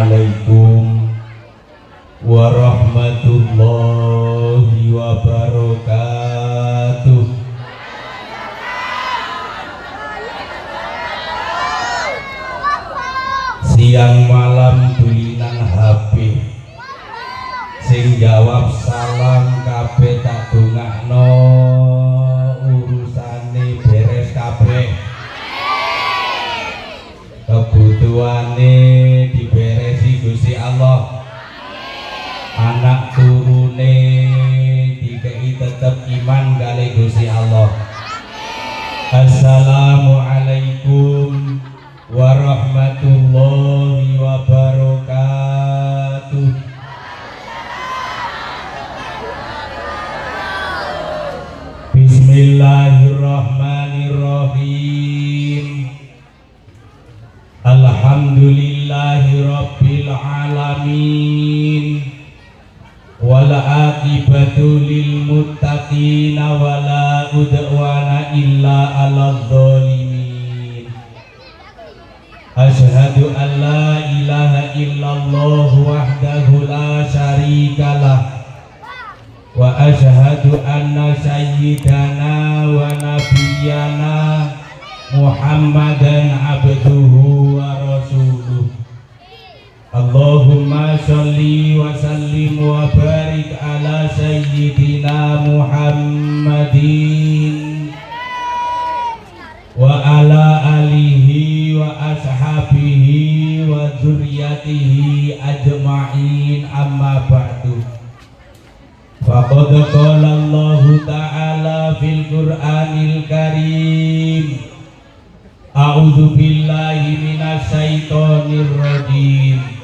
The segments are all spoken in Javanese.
Assalamualaikum warahmatullahi wabarakatuh. Siang malam dulinan HP, sing jawab salam kabeh tak dongakno urusane beres kabeh, kebutuhane diberesi Gusti Allah, anak turune dikei tetep iman kali Gusti Allah. Assalamualaikum warahmatullahi wabarakatuh. Bismillahirrahmanirrahim. Alhamdulillahi rabbil alamin. Wal aqibatu lil muttaqin wala udwana illa 'alal zalimin. Asyhadu an la ilaha illallah wahdahu la syarikalah wa asyhadu anna sayyidana wa nabiyyana Muhammadan abduhu wa rasuluh. Allahumma sholli wa sallim wa barik ala sayyidina Muhammadin wa ala alihi wa ashabihi wa dzurriyyatihi ajma'in, amma ba'du. Faqad qala Allah ta'ala fil Qur'anil Karim, a'udzu billahi minasy syaithanir rajim.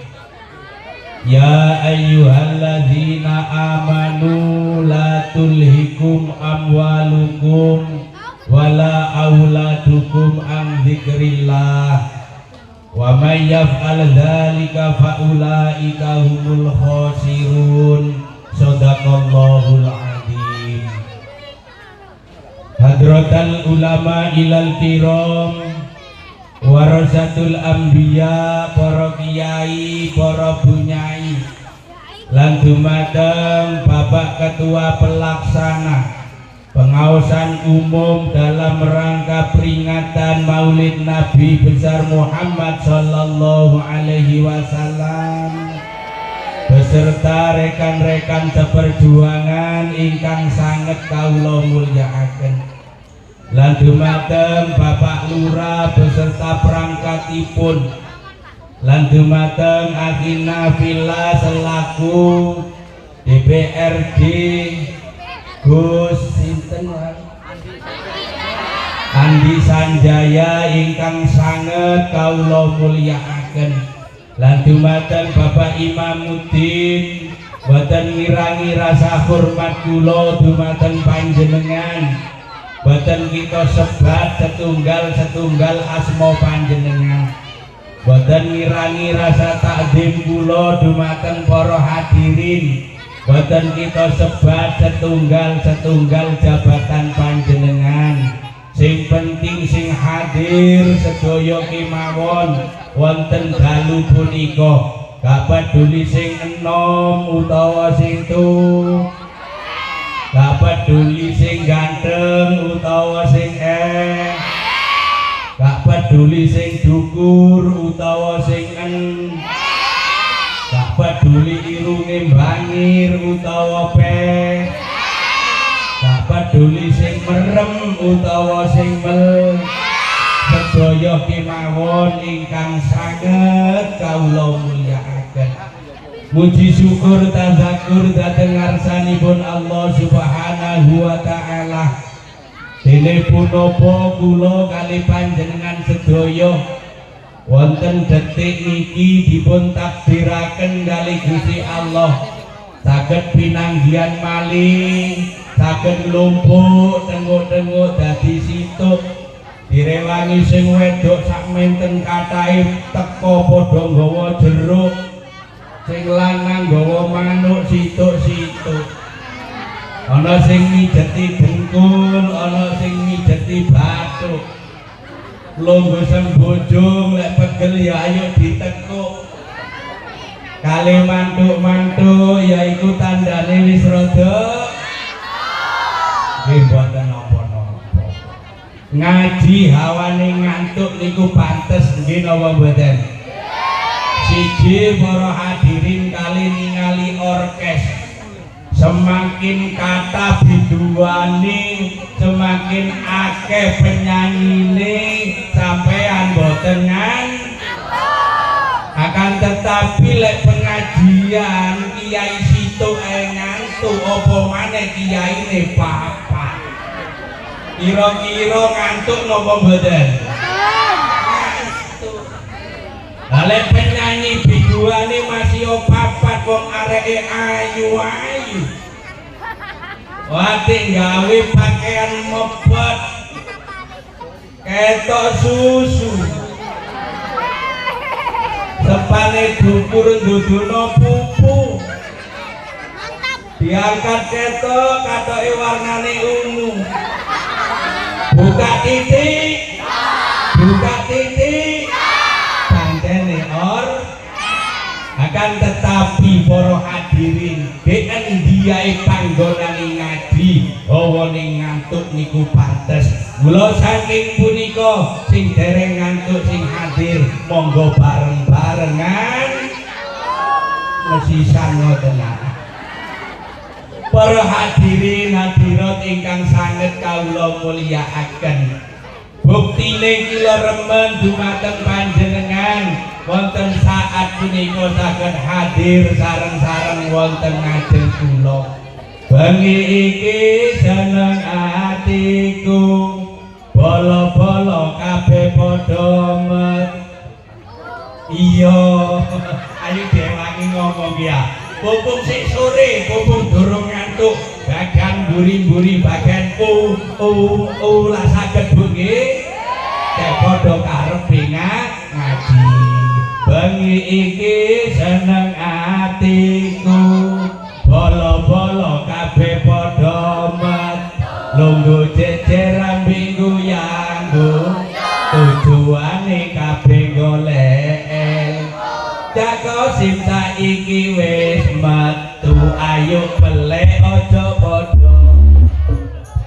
Ya ayyuhalladzina amanu la tulhikum amwalukum wala auladukum an dzikrillah wa may yaf'al dzalika faulaika humul khasirun. Shadaqallahul adzim. Hadratal ulama ilal kiram warasatul anbiya, para kiai, para bunyai, lan dumateng Bapak Ketua Pelaksana pengaosan umum dalam rangka peringatan Maulid Nabi besar Muhammad sallallahu alaihi wasallam beserta rekan-rekan seperjuangan ingkang sanget kawula mulyakaken, lan dumateng Bapak Lurah beserta perangkatipun, lan dumateng Akhina Villa selaku DPRD Gus sinten Andi Sanjaya ingkang sanget kawula mulyakaken, lan dumateng Bapak Imamuddin boten ngirangi rasa hormat kula dumateng panjenengan, boten kita sebat setunggal asma panjenengan, boten ngirangi rasa takdim kula dumateng para hadirin, boten kita sebat setunggal jabatan panjenengan. Sing penting sing hadir sedaya kemawon wonten dalu punika, gak peduli sing enom utawa sing tuwa, gak peduli sing ganteng utawa sing gak peduli sing dukur utawa sing gak peduli irunge bangir utawa gak peduli sing merem utawa sing mel, sedaya kemawon ingkang sanget kawula mulyakaken. Muji syukur tazakur dhateng ngarsanipun Allah Subhanahu wa ta'ala. Dene punapa kula kali panjenengan sedaya wonten detik niki dipun takdiraken kali Gusti Allah saged pinanggihan malih, saged lumpuh tenguk-tenguk dadi situk, direwangi sing wedok sak menten katahe teka padha nggawa jeruk, sing lanang nggawa manuk situk-situk, ana sing mijeti dengkul, ana sing mijeti bathuk. Longgo sembojong lek pegel ya ayo ditekuk, kali mantuk-mantuk yaiku tandane wis rada nggih mboten napa-napa. Ngaji hawane ngantuk niku pantes nggih napa mboten? Siji para hadirin kali ningali orkes semakin kata biduane semakin akeh penyanyine sampean boten akan tetapi lek pengajian kiai situ ngantuk apa maneh kiyaine papat kira-kira ngantuk napa mboten? Lek penyanyi biduane masih papat wong areke ayu-ayu wate gawe pakaian mepet ketok susu sepane dukur duduno pupu diangkat ketok katoke warnane ungu buka titik pancene akan tetapi para hadirin deken diae panggonane ngaji hawa ning ngantuk niku pantes. Mula saking punika sing dereng ngantuk sing hadir monggo bareng-barengan mesisan ngoten. Para hadirin hadirat ingkang sanget kawula mulyakaken, buktine kula remen dumateng panjenengan wonten saat punika saged hadir sareng-sareng wonten ngajeng kula. Bengi iki seneng atiku bolo-bolo kabeh padha met. Iya, ayo dewangi ngomong ya. Pupung sik sore, pupung durung ngantuk, bagian buri-buri bagian lah saged bengi. Cek padha karepe ngaji. Bengi iki seneng atiku bolo-bolo kabeh padha met lungguh jejer minggu yanggo tujuane kabeh golek jago sim saiki wis metu ayo pelek aja padha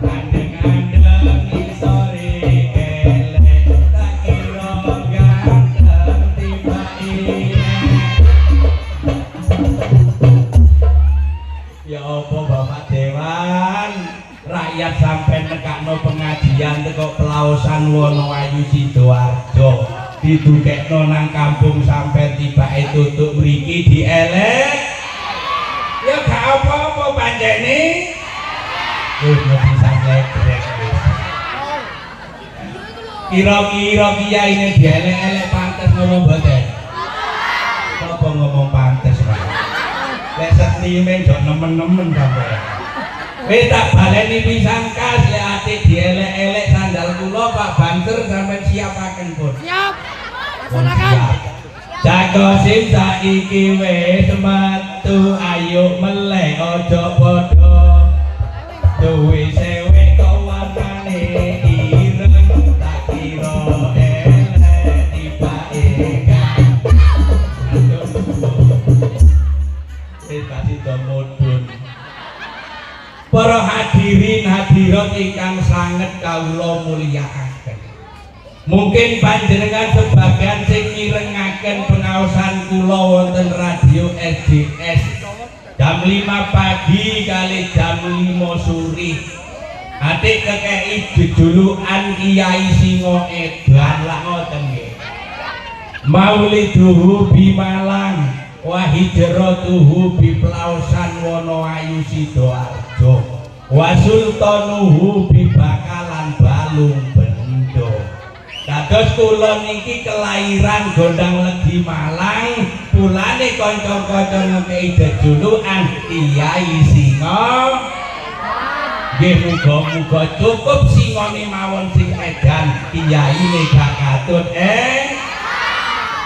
andeng-andeng isore elek tak kira ganteng tibake. Ya apa Bapak Dewan, rakyat sampai nekakno pengajian teko Pelausan Wonoayu Sidoarjo didukekno nang kampung sampai tibake tutuk mriki dielek. Ya gak apa-apa pancene. Wis mesti sampe grek wis. Kira-kira kiyaine dielek-elek pantes ngomong mboten? Apa ngomong pantes, Pak? Lek setime jok nemen-nemen sampeyan. Wis tak baleni pisan kas lek ati dielek-elek sandal kula Pak Banter sampeyan siapaken pun. Siap. Laksanakan. Jago sim saiki wis metu ayo meleh aja padha duwe sewek kok warnane ireng tak kira elek tibake. Mudun. Para hadirin hadirat ingkang sanget kawula mulyakaken. Mungkin panjenengan sebagian sing mirengaken pengaosan kula wonten radio SDS jam 5 pagi kali jam 5 sore. Atik kekeki jejulukan Kiai Singo Edan lah ngoten nggih. Mauliduhu bi Malang wa hijratuhu bi Pelausan Wonoayu Sidoarjo wa sultanuhu bi Bakalan Balung Bendo. Dados kula niki kelahiran Gondang Legi Malang, pulane kanca-kanca ngekeki jejulukan Kiai Singo. Nggih muga-muga cukup singone mawon sing edan, kiyaine gak katut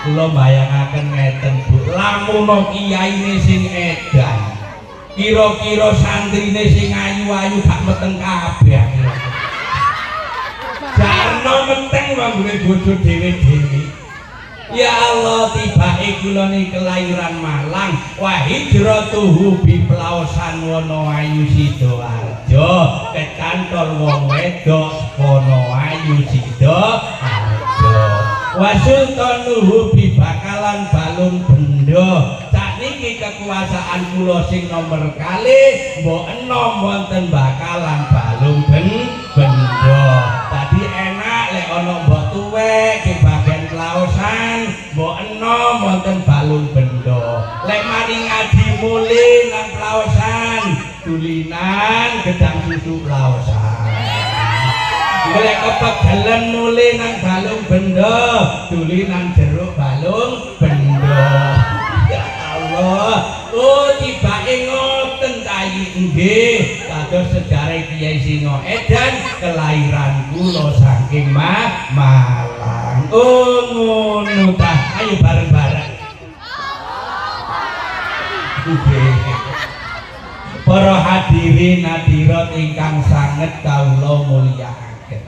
kula bayangaken ngeten Bu, lamun kiyaine sing edan kira-kira santrine sing ayu-ayu gak meteng kabeh. Jarno meteng wong duwe bojo dhewe-dhewe. Ya Allah, tibake kula niki kelahiran Malang wa hijratuhu bi plaosan wono ayu Sidoarjo kecantol wong wedok wono ayu Sidoarjo wa sultanuhu bi bakalan balung bendo sakniki kekuasaan kula sing nomor kalih mbok enom wonten bakalan balung bendo tadi enak lek ana mbok tuwek di bagian Laosan mbok enom wonten balung bendo lek mari ngaji mule nang Laosan tulinan gedang susu Laosan lek kepegelen mule nang balung bendo tulinan jeruk balung bendo ya Allah oh tibake ngoten tayi nggih kados sejarah Kiai Singo Edan kelahiran kula saking Malang oh ngono ta ayo bareng-bareng para hadirin hadirat ingkang sanget kawula mulyakaken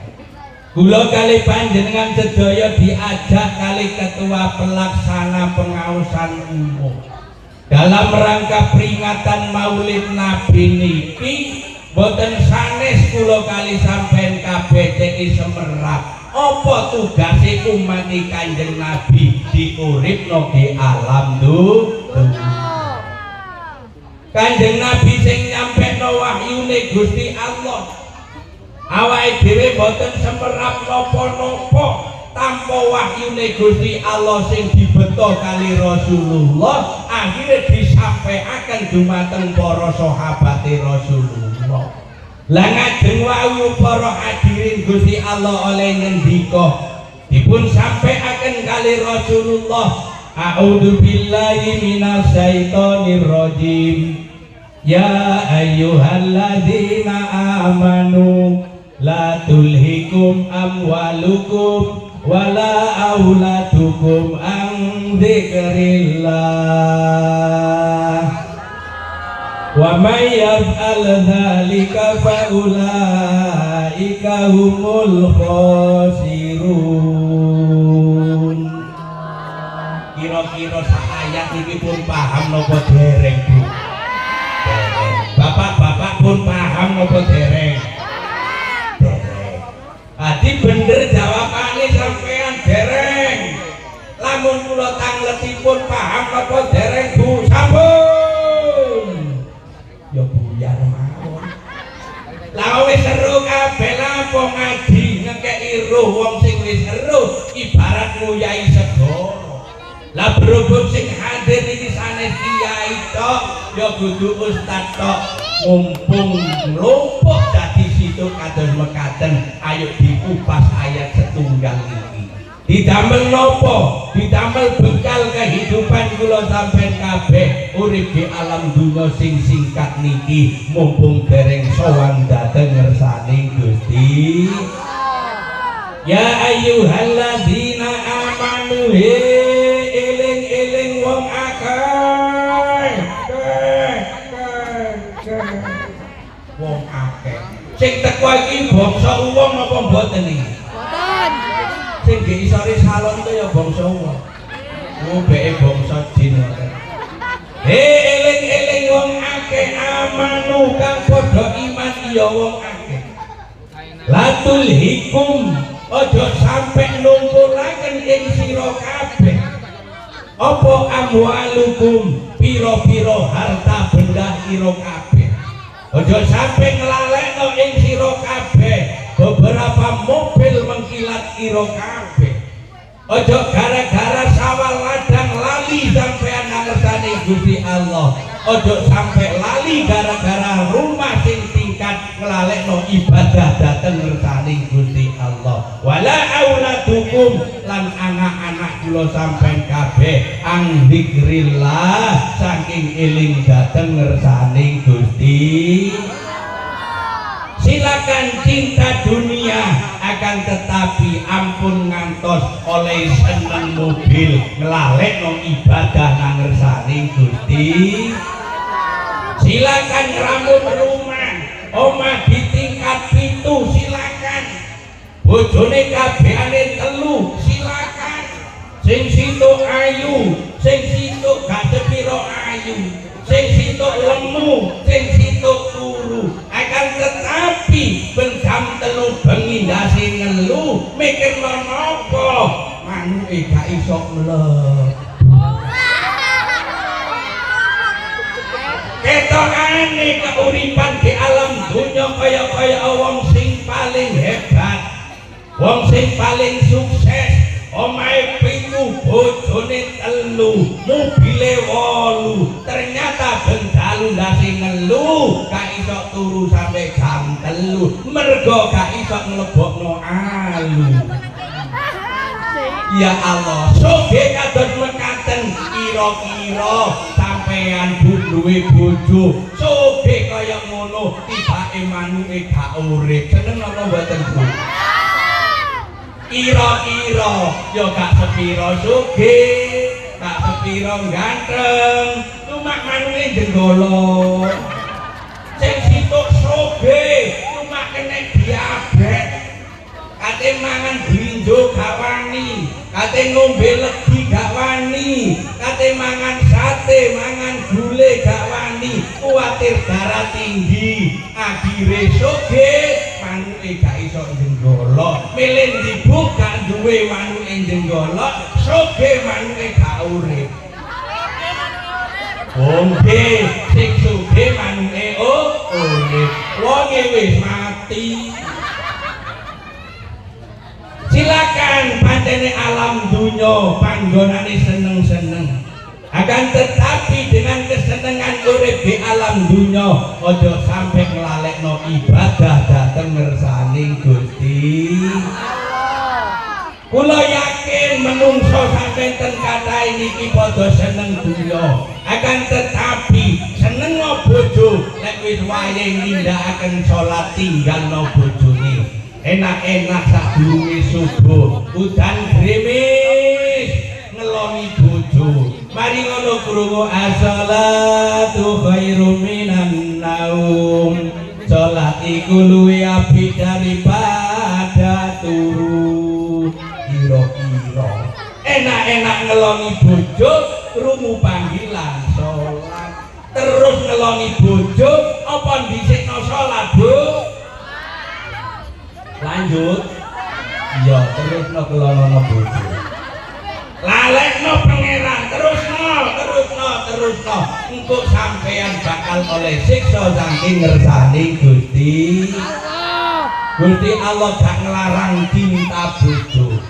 kula kali panjenengan sedaya diajak kali ketua pelaksana pengaosan umum dalam rangka peringatan Maulid Nabi niki boten sanes kula kali sampean kabeh TI Semerap apa tugase umat Kanjeng Nabi diuripno di alam dunya Kanjeng Nabi sing nyampekno wahyune Gusti Allah awake dhewe boten semerap napa-napa tanpa wahyune Gusti Allah sing dibeto kali Rasulullah akhirnya disampaikan dumateng para sahabate Rasulullah lah ngajeng wau para hadirin Gusti Allah oleh ngendika dipun sampaikan kali Rasulullah a'udzu billahi minasyaitonir rajim ya ayyuhalladzina amanu la tulhikum amwalukum wala auladukum an dzikrillah wa may yaf'al dzalika fa ulaika humul khasirun kira-kira sak ayat iki pun paham napa dereng Bu bapak-bapak pun paham napa dereng adi bener jawabane sampean dereng lamun kula tangletipun paham apa dereng Bu sampun ya buyar mawon la wis seru kabeh lapo ngaji ngekeki roh wong sing wis seru ibarat nguyai segara lah berhubung sing hadir iki sanes kiai tok ya kudu ustaz tok mumpung mlumpuk dadi situ kados mekaten ayo dikupas ayat setunggal iki didamel nopo didamel bekal kehidupan kula sampean kabeh urip di alam dunya sing singkat niki mumpung dereng sowan dhateng ngersane Gusti ya ayyuhalladzina amanu eling-eling wong akeh wong akeh sing teko iki bangsa wong apa mboten iki mboten sing ge isore salon itu ya bangsa wong mbeke bangsa jin eling-eling wong akeh amanu kang padha iman ya wong akeh latul hikum aja sampe numpulaken ing sira kabeh apa amwalukum piro-piro harta benda sira kabeh aja sampe nglalekno ing sira kabeh beberapa mobil mengkilat sira kabeh aja gara-gara sawal ladang lali sampean ngertani Gusti Allah aja sampe lali gara-gara rumah sing tingkat nglalekno ibadah dhateng ngertani Gusti Allah wala auladukum lan anak-anak kula sampean kabeh ang dzikrillah saking eling dhateng ngersane Gusti silakan cinta dunia akan tetapi ampun ngantos oleh seneng mobil nglalekno ibadah nang ngersane Gusti silakan rambut rumah omah di tingkat 7 silakan bojone kabehane 3 silakan sing situ ayu sing Maknane keuripan di alam dunya kaya wong sing paling hebat, wong sing paling sukses, omahe 7, bojone 3, mobile 8, ternyata ben dalu ndase ngelu, gak iso turu sampai jam 3, mergo gak iso nglebokno alu. Ya Allah, soge kados mekaten kira-kira sampean duwe bojo, soge kaya ngono tibake manuke gak urip. Seneng apa mboten, Bu? Kira-kira ya gak sepiro soge, gak sepiro ganteng, cuma manuke jenggolo. Sing situk soge, cuma kena diabetes. Kate mangan blinjo gak wani, kate ngombe legi gak wani, kate mangan sate, mangan gule gak wani, kuwatir darah tinggi, akhire soge, manuke gak iso jenggolo, milih dibuka duwe manuke jenggolo, soge manuke gak urip. Oke, sing soge manuke urip, wonge wis mati. Silakan pancene alam dunya panggonane seneng-seneng. Akan tetapi dengan kesenengan urip di alam dunya aja sampai nglalekno ibadah dhateng ngersani Gusti Allah. Kula yakin menungso sampai ten kathah niki padha seneng dunya. Akan tetapi seneng bojo nek wis wayahe nindakaken salat tinggalno bojone. Enak-enak sadurunge subuh udan gerimis ngeloni bojo, mari ngono krungu as-shalatu khairum minan naum, salat iku luwih apik daripada turu. Kira-kira enak-enak ngeloni bojo krungu panggilan salat, terus ngeloni bojo apa dhisikno salat, Bu? Lanjut, ya terusno kelonono bojo, lalekno pangeran, terusno, engko sampeyan bakal oleh siksa saking ngersani Gusti Allah. Gak ngelarang cinta bojo,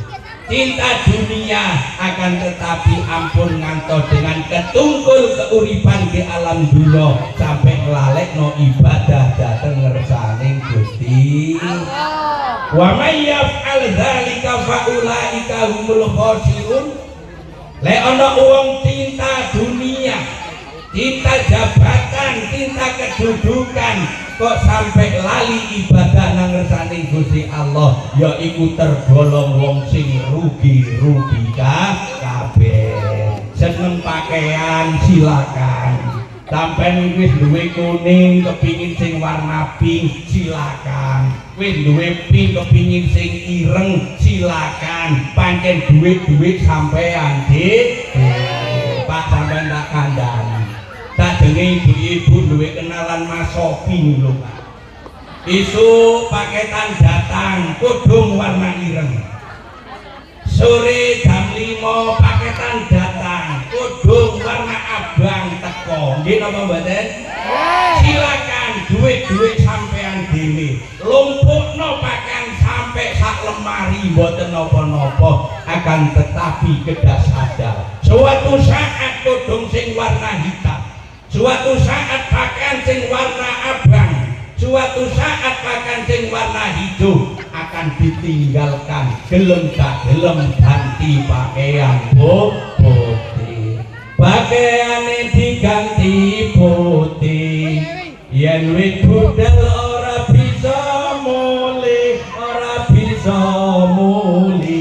cinta dunia, akan tetapi ampun ngantos dengan ketungkul keuripan di alam dunya sampai ngelalekno ibadah dhateng ngersani Gusti Allah. Wa may yaf'al dzalika fa ulaika humul khasirun. Lek ana wong cinta dunia, cinta jabatan, cinta kedudukan kok sampai lali ibadah nang ngersane Gusti Allah, ya iku tergolong wong sing rugi kabeh. Seneng pakaian silakan. Sampai wis duwe kuning kepingin sing warna pink silakan, wis duwe pink kepingin sing ireng silakan, pancen duit sampean Pak sampean tak kandhani. Sadenge ibu-ibu duwe kenalan Mas Shopping lho Pak, isu paketan datang kudung warna ireng, sore jam 5 paketan datang kudung warna abang teko, nggih napa mboten? Silakan duit sampean dhewe, lumpukno pakaian sampai sak lemari mboten napa-napa. Akan tetapi kedah sadar suatu saat kudung sing warna hitam, suatu saat pakaian sing warna abang, suatu saat pakaian sing warna hijau akan ditinggalkan, gelem gak gelem ganti pakaian putih, pakaiane diganti putih. Yen wit budal ora bisa mulih, ora bisa mulih,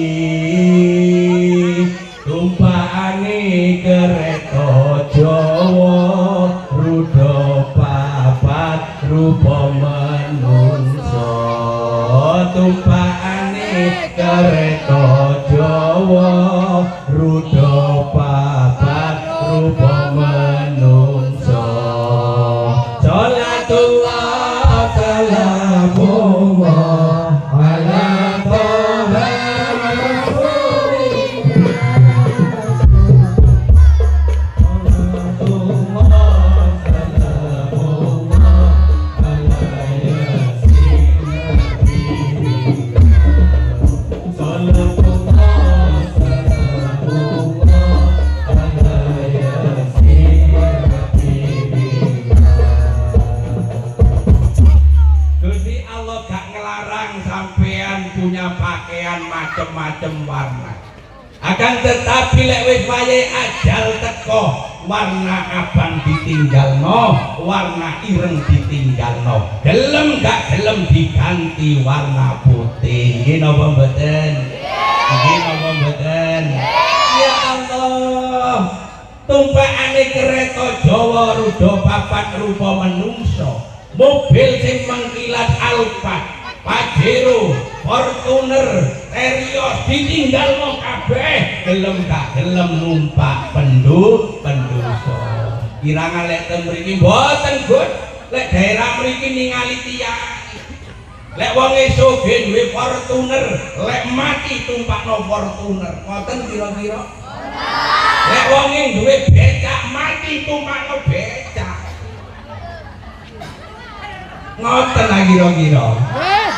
tumpakane kereta Jawa rudha papat rupa manungsa, tumpakane kereta Jawa rudha papat rupa manungsa. Salatullah salamullah ala Toha Rasulillah. akan tetapi lek wis wayahe ajal teko warna abang ditinggalno, warna ireng ditinggalno, gelem gak gelem diganti warna putih. Nggih napa mboten? Nggih napa mboten? Ya Allah, tumpakane kereta Jawa ruda papat rupa menungso, mobil sing mengkilat Alphard, Pajero, Fortuner, Terios ditinggalno kabeh, gelem gak gelem numpak pendoso. Kirang lek ten mriki mboten Gus, lek daerah mriki ningali tiyang. Lek wong sugih duwe Fortuner, lek mati tumpakno Fortuner. Ngoten kira-kira? Lek wong duwe becak mati tumpakno becak. Ngoten kira-kira.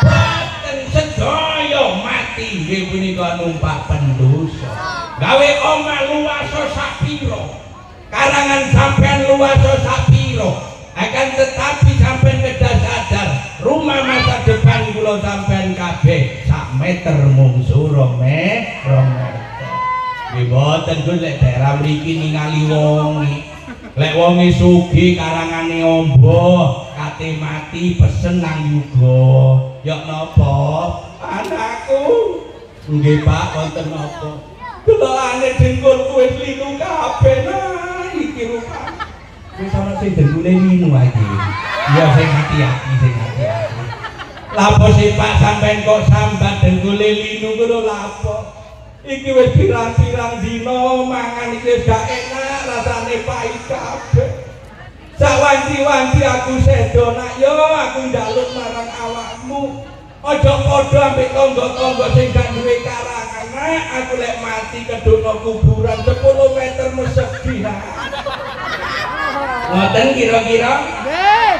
Boten sedaya mati nggih punika numpak pendoso. Gawe omah luasa sapiro, karangan sampean luasa sapiro, akan tetapi sampean kedah sadar rumah masa depan kula sampean kabeh sak meter mung suro meter. Nggih boten Gus, lek daerah mriki ningali wong lek wonge sugih karangane ombo kate mati pesen nang yuga. Ya napa? Anakku. Nggih Pak, wonten napa? Delokane dengkulku wis linu kabeh nah iki rupane. Wis ana sing dengkule linu iki. Ya sing hati-hati, sing hati-hati. Lapo sih Pak sampean kok sambat dengkule linu ngono lapo? Iki wis pirang-pirang dina mangan iki wis gak enak, rasane pahit kabeh. Sawanci-wanci aku sedo nak yo aku njaluk marang awakmu. Aja padha ambek tangga-tangga sing gak duwe karangan. Aku lek mati keduna kuburan 10 meter mesegi. Ngoten kira-kira? Nggih.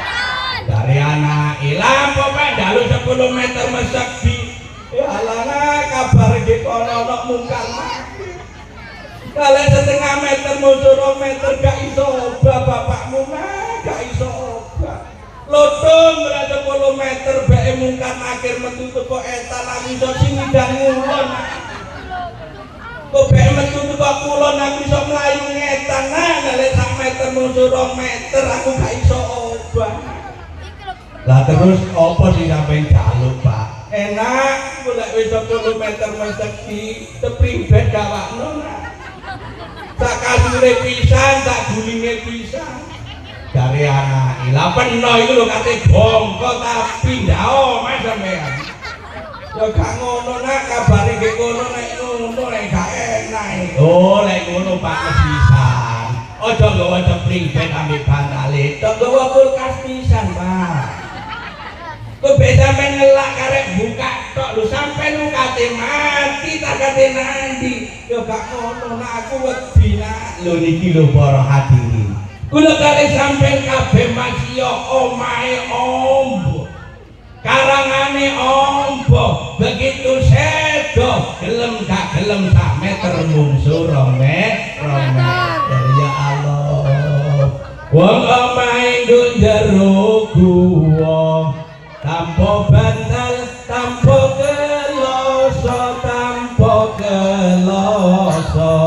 Dari anak ilang apa Pak njaluk 10 meter mesegi. Ya alana kabar iki kono ana mungkar mati. Kalau setengah meter musuro meter gak iso obah bapakmu mah gak iso obah. Lodong berada 10 meter bae mungkar akhir metu teko etan aku iso sing dan ngulon. Kok bae metu teko kulon aku iso mlayu ngetan nah lek sak meter musuro meter aku gak iso obah. Lah terus apa sih sampeyan jaluk Pak? Enak golek wis 10 meter mesegi teprimbet gawakno nah. Tak kasure pisan, tak gulinge pisan. Dari anak ila peno iku lho kate bongko tapi ndao Mas sampean. Ya gak ngono nak kabare ge ngono nek ngono nek gak enak. Oh, lek ngono Pak pisan. Aja nggawa ceprimbet ambek bantale, tok nggawa kulkas pisan, Pak. Kok beda mengelak karek buka tok lu sampai lu kate mati tak kate nanti yo gak ngono nak aku wedi nak lho niki lho para hadirin kula kare sampean kabeh masih omahe ombo karangane ombo begitu sedo gelem gak gelem sak meter mung sura meter ya Allah wong omahe nduk jero guwa tampo bantal, tampo geloso, tampo geloso.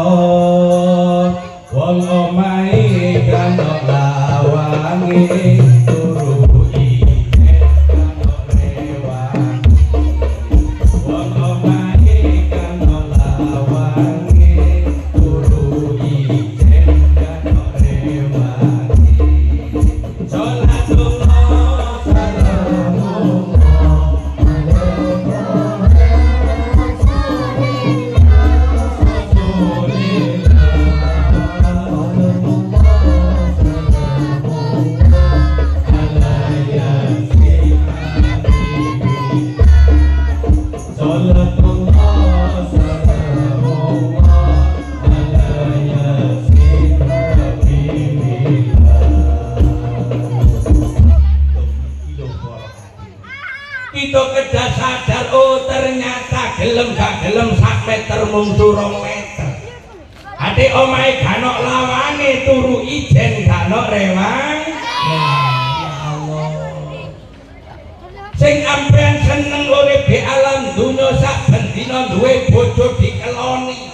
Wong omahe kanok lawange, turu ijen kanok rewang. Wong omahe kanok lawange, turu ijen kanok rewang. Sholatullah kita kedah sadar oh ternyata gelem gak gelem sak meter mung durung meter. Ade omahe ganok lawange turu ijen ganok rewang. Ya Allah. Sing ampean seneng urip di alam dunya sak bendina duwe bojo dikeloni.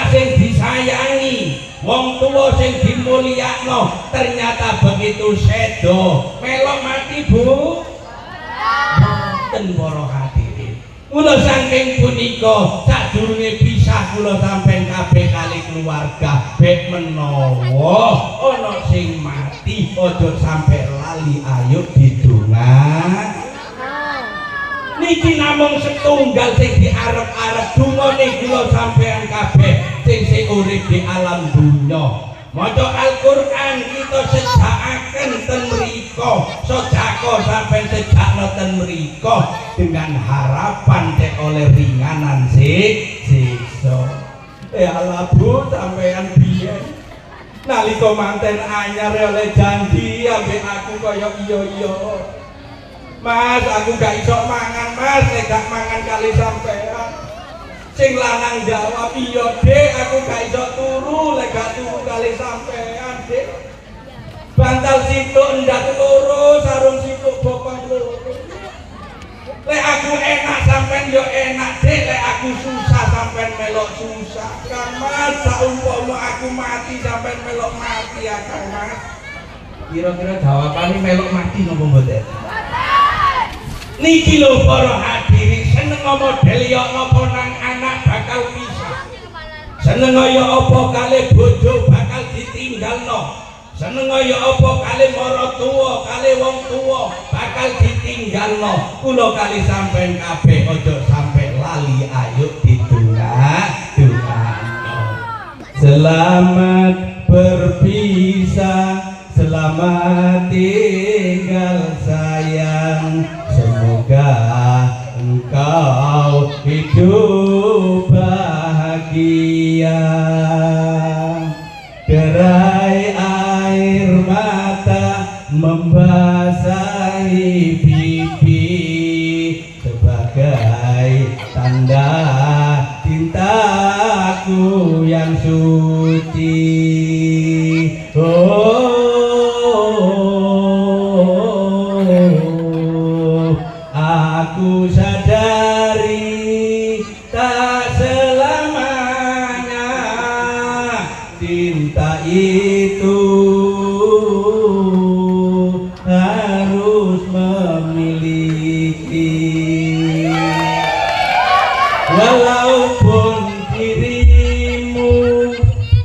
anak sing disayangi, wong tua sing dimulyakno, ternyata begitu sedo melok mati Bu. Mboten para hadirin. Kula saking punika sadurunge pisah kula sampeyan kabeh kali keluarga bek menawa ana sing mati aja sampe lali ayo didongak. Niki namung setunggal sing diarep-arep dungane kula sampeyan kabeh sing urip di alam dunya. Maca Al-Qur'an kita sejakaken ten mriko, sedekah sampeyan sejakno ten mriko dengan harapan cek oleh ringanan siksa. Allah Bu sampeyan biyen nalika manten anyar oleh janji ambek aku kaya iya-iya. Mas, aku gak iso mangan Mas, nek gak mangan kali sampean. Sing lanang jawab iya Dek, aku gak iso turu lek gak turu kali sampean Dek. Bantal situk ndak loro, sarung situk bokong loro. Lek aku enak sampean yo enak Dek, lek aku susah sampean melok susah. Kang Mas, saumpama aku mati sampean melok mati ya Kang Mas. Kira-kira jawabane melok mati napa mboten? Niki lho para hadirin, seneng model ya apa nang anak bakal pisah. Seneng ya apa kali bojo bakal ditinggalno. Seneng ya apa kali maratuwa, kali wong tuwa bakal ditinggalno. Kula kali sampean kabeh aja sampe lali ayo didongakno. Selamat berpisah, selamat tinggal sayang. Semoga engkau hidup bahagia. Derai air mata membasahi pipi sebagai tanda cintaku yang suci. Aku sadari tak selamanya cinta itu harus memiliki. Walaupun dirimu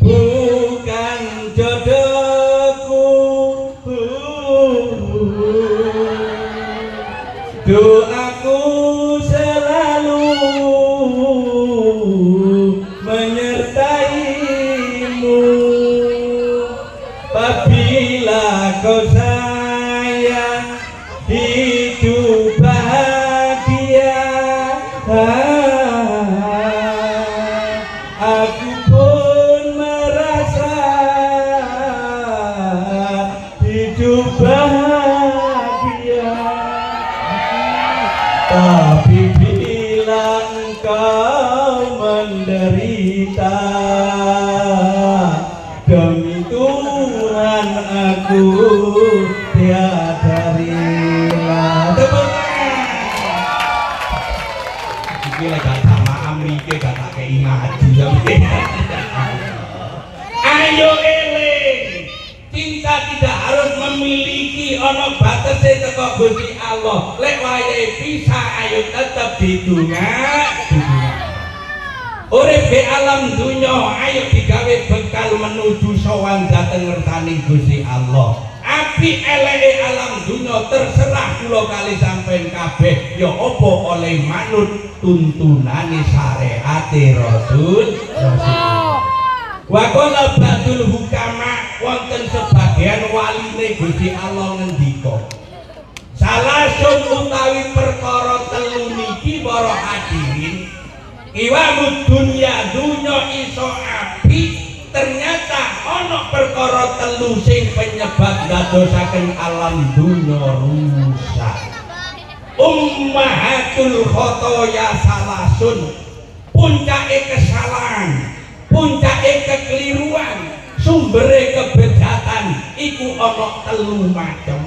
bukan jodohku, doaku selalu menyertaimu. Apabila kau sayang hidup bahagia, aku pun merasa hidup bahagia. Tapi bila engkau menderita, demi Tuhan aku tiada rela. Iki lek gak sama amrike gak tak kei ngaji. Ayo eling, cinta tidak harus memiliki ono batase teko Gusti Allah. Lek wayahe pisah ayo tetep didongak. Urip di alam dunya ayo digawe bekal menuju sowan dhateng ngertani Gusti Allah. Api eleke alam dunya terserah kula kali sampean kabeh ya apa oleh manut tuntunane syariate Rasul. Wa qala ba'dul hukama, wonten sebagian waline Gusti Allah ngendika, salasun utawi perkara telu niki para hadirin, iwamud dunya iso api, ternyata ana perkara telu sing penyebab dadosaken alam dunya rusak. Ummahatul khotoya salasun, puncake kesalahan, puncake kekeliruan, sumbere kebejatan iku ana telu macem.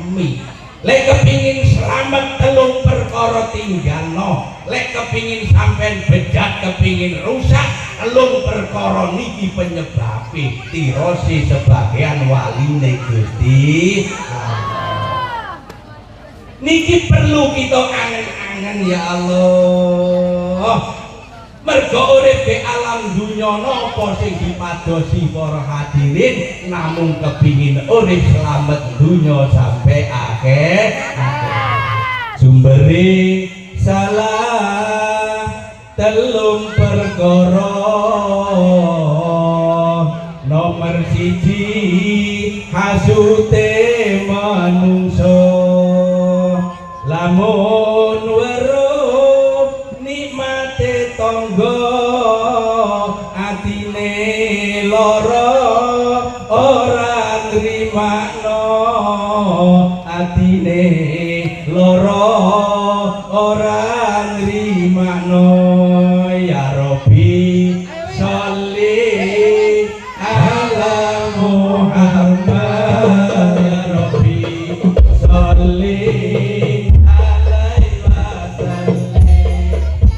Lek kepingin selamat telung perkara perkara tinggalno. Lek kepingin sampean bejat, kepingin rusak, elung perkara niki penyebabe tirosi sebagian waline Gusti Allah. Niki perlu kita angen-angen ya Allah. Mergo urip di alam dunya napa sing dipadosi para hadirin, namung kepingin urip slamet dunya sampai akhir. Sumbere salah telung perkara, nomor siji hasute manungsa, lamun weruh nikmate tangga atine lara ora nrimakno, atine lara ora nrimakno. Ya Rabbi sholli ala Muhammad, ya Rabbi sholli alaihi wasallam,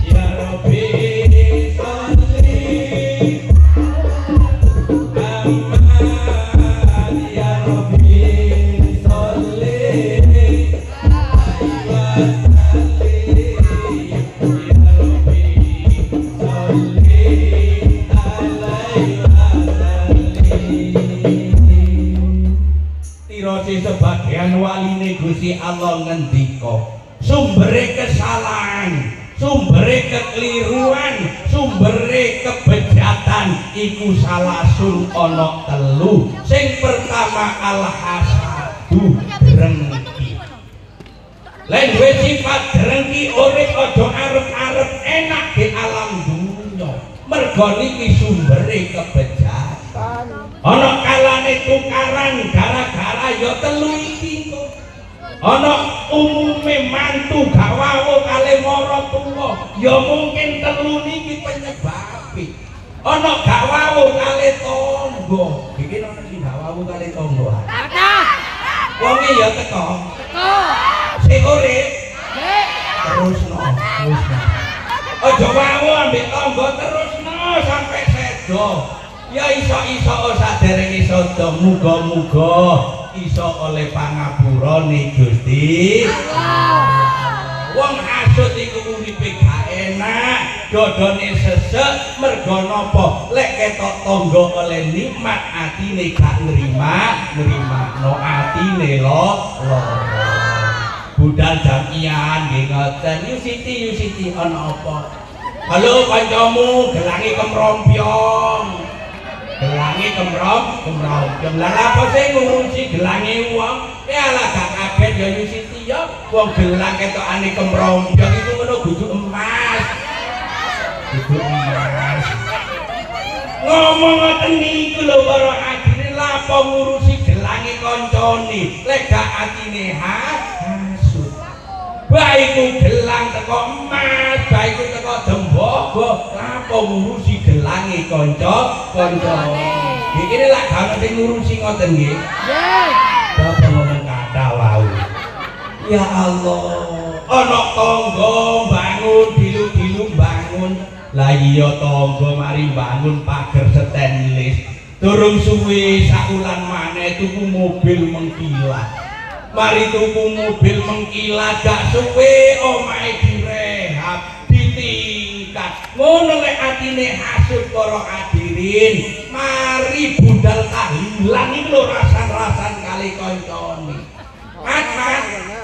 ya Rabbi sholli Muhammad, ya Rabbi sholli alaihi wasallam, ya Rabbi sholli alaihi wasallam. Tirosi sebagian waline Gusti Allah ngendika, sumbere kesalahan, sumbere kekeliruan, sumbere kebejatan iku salasun ana telu. Sing pertama al-hasadu, drengki. Lan duwe sifat drengki urip aja arep-arep enak di alam dunya. Mergo niki sumbere kebejatan. Ana kalane tukaran gara-gara ya telu iki kok. Ana umume mantu gak wau kali mara tuwa, ya mungkin telu niki penyebabe. Ana gak wau kali tangga. Iki ana sing gak wau kali tangga. Wonge ya teko. Sing urip terusno. Aja wau ambek tangga terusno sampai sedo. Ya iso-iso saderenge sedo, muga-muga iso oleh pangapurane Gusti Allah. Wong hasud iku uripe gak enak, dodone sesek, mergo napa? Lek ketok tangga oleh nikmat atine gak nrimakno, atine lara. Budal jamian nggih ngoten. Yusiti ana apa? Halo kancamu, gelange kemrompyong. Gelange kemrompyong. Lah apa sing ngurusi gelange wong? Alah gak kaget ya Yusiti ya. Wong gelang ketokane kemrompyong iku ngono kudu emas. Kudu emas. Ngomong ngoten niku lho para hadirin, lha apa ngurusi gelange kancane? Lek gak atine hasud. Baiku gelang teko emas, baiku teko dembogo, apa ngurusi gelange kanca-kanca. Iki lak gak sing ngurusi ngoten nggih. Nggih. Bapak ngomong kata wau. Ya Allah, ana tangga bangun dilu-dilu bangun. Lah iya tangga mari bangun pager stainless. Durung suwe sakulan maneh tuku mobil mengkilat. Mari tuku mobil mengkilat gak suwe omahe direhab, ditingkat. Ngono lek atine hasud para hadirin. Mari budal tahlilan iki lho rasan-rasan kali kancane. Mat,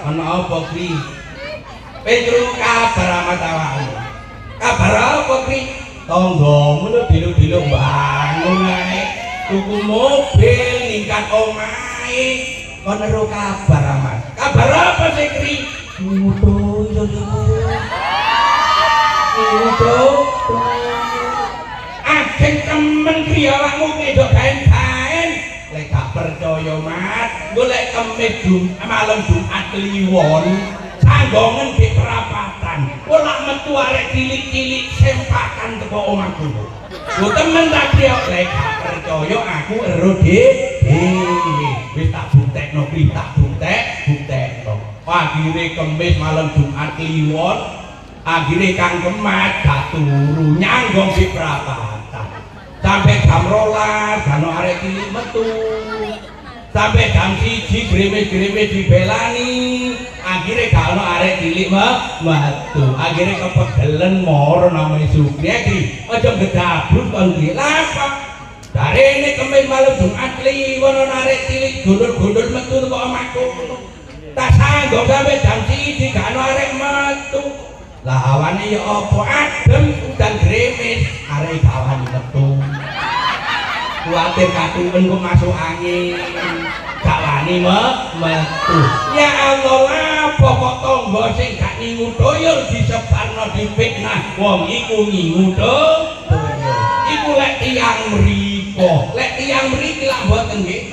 ana apa Kri? Petru kabar amat awakmu. Kabar apa Kri? Tanggamu lho dilu-dilu bangun ae. Tuku mobil ningkat omahe. Kon ero kabar amat. Kabar apa sih Kri? Agen temen Kri awakmu ngedok kain-kain. Lek gak percaya Mat, golek kemis malam Jumat Kliwon, sanggongen di perapatan. Golak metu arek cilik-cilik sempakan teko omahku. Ku temen tak Kri, lek gak percaya aku ero dhewe. Wis tak buktekno Kri, tak buktekno. akhirnya Kemis malam Jumat kliwon, akhirnya Kang Kemat gak turu nyanggong di perapatan sampai jam 12 gak arek cilik metu sampai jam 1 gremes-gremes dibelani akhirnya gak arek cilik metu akhirnya kepegelen moro namanya Sukri aja gedabrut kon iki lapa dari ini Kemis malam Jumat kliwon arek cilik gundul-gundul metu teko omahku tak sanggup sampai jam 1 gak arek metu lah awane ya apa adem udan gremes arek kawan metu kuatir katuen kok masuk angin gak wani metu ya Allah apa kok tangga sing gak ngingu doyol disebarno difitnah wong iku ngingu doyol iku lek tiyang mriko lek tiyang mriki lak mboten nggih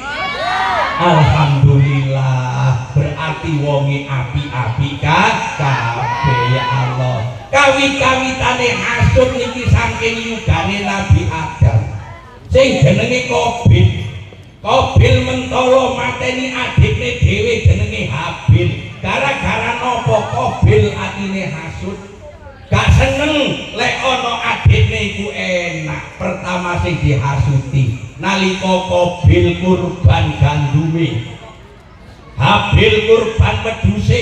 alhamdulillah berarti wonge api-api kabeh ya Allah kawit-kawitane hasud niki saking yugane Nabi Adam sing jenenge Qabil mentolo mateni adikne dhewe jenenge Habil gara-gara napa Qabil atine hasud gak seneng lek ana adikne iku enak pertama sing dihasuti nalika Qabil kurban gandume Habil kurban wedhuse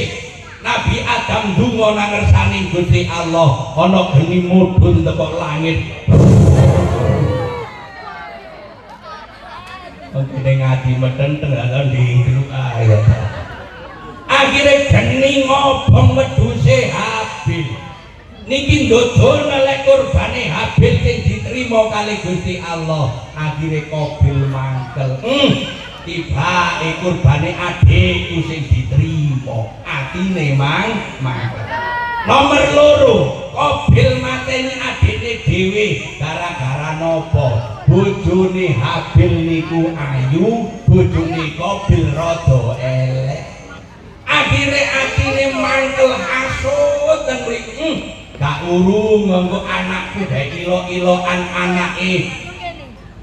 Nabi Adam ndonga nang ngersane Gusti Allah ana geni mudhun teko langit kene ngaji meden tengah di ayat akhirnya geni ngobong wedhuse Habil niki ndodol lek kurbane Habil sing diterima kali Gusti Allah akhirnya Qabil mangkel tiba kurbane adikku sing diterima atine mangkel nomor loro Qabil mateni adikne dhewe gara-gara napa bojone Habil niku ayu bojone Qabil rada elek akhire atine mangkel hasud ten mriki gak urung nganggo anakku gawe ilo-iloan anake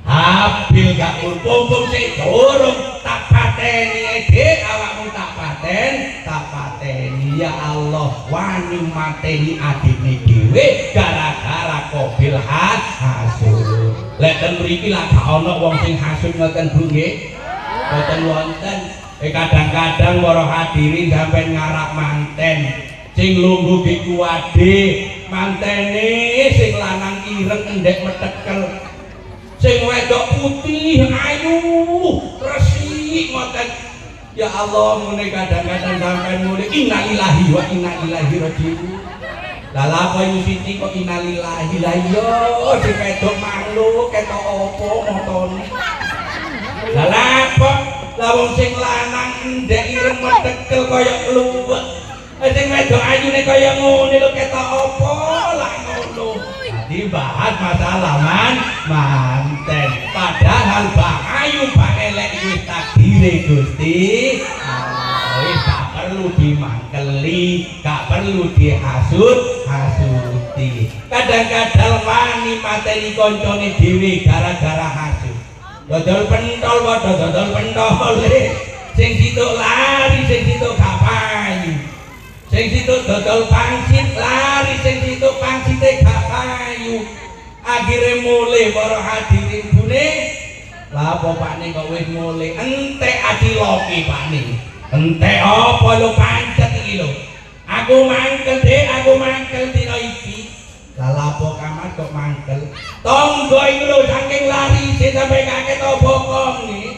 Habil gak urung sik durung tak pateni dhek awakmu tak pateni ya Allah wani mateni adikne dhewe gara-gara Qabil hasud lek ten mriki lak gak ana wong sing hasud ngoten Bu nggih boten wonten kadang-kadang para hadirin sampeyan ngarap manten sing lungguh ki kuwade mantene sing lanang ireng endek metekel sing wedok putih ayu resik ngoten ya Allah ngene kadang-kadang sampeyan muni innalillahi wa inna ilaihi raji'un lah lha kowe Siti kok innalillahi lah iya sing wedok makhluk ketok apa motone lah apa lah wong sing lanang endek ireng metekel kaya kluwek sing wedok ayune kaya ngene lho ketok apa lah ngono dibahas masalah manten padahal Mbak Ayu Mbak elek wis takdire Gusti wis gak perlu dimangkeli gak perlu dihasuti kadang-kadang wani mateni koncone dhewe gara-gara hasud dodol pentol padha dodol pentol sing situk lari sing situk gak payu sing situ dodol pangsit lari sing situ pangsite gak payu akhire mulih para hadirin bune lah apa pakne kok wis mulih entek adiloki pakne entek apa lho pancet iki lho aku mangkel dina iki lah lapo kamat kok mangkel tangga iki lho saking lari sampe kaget bokong iki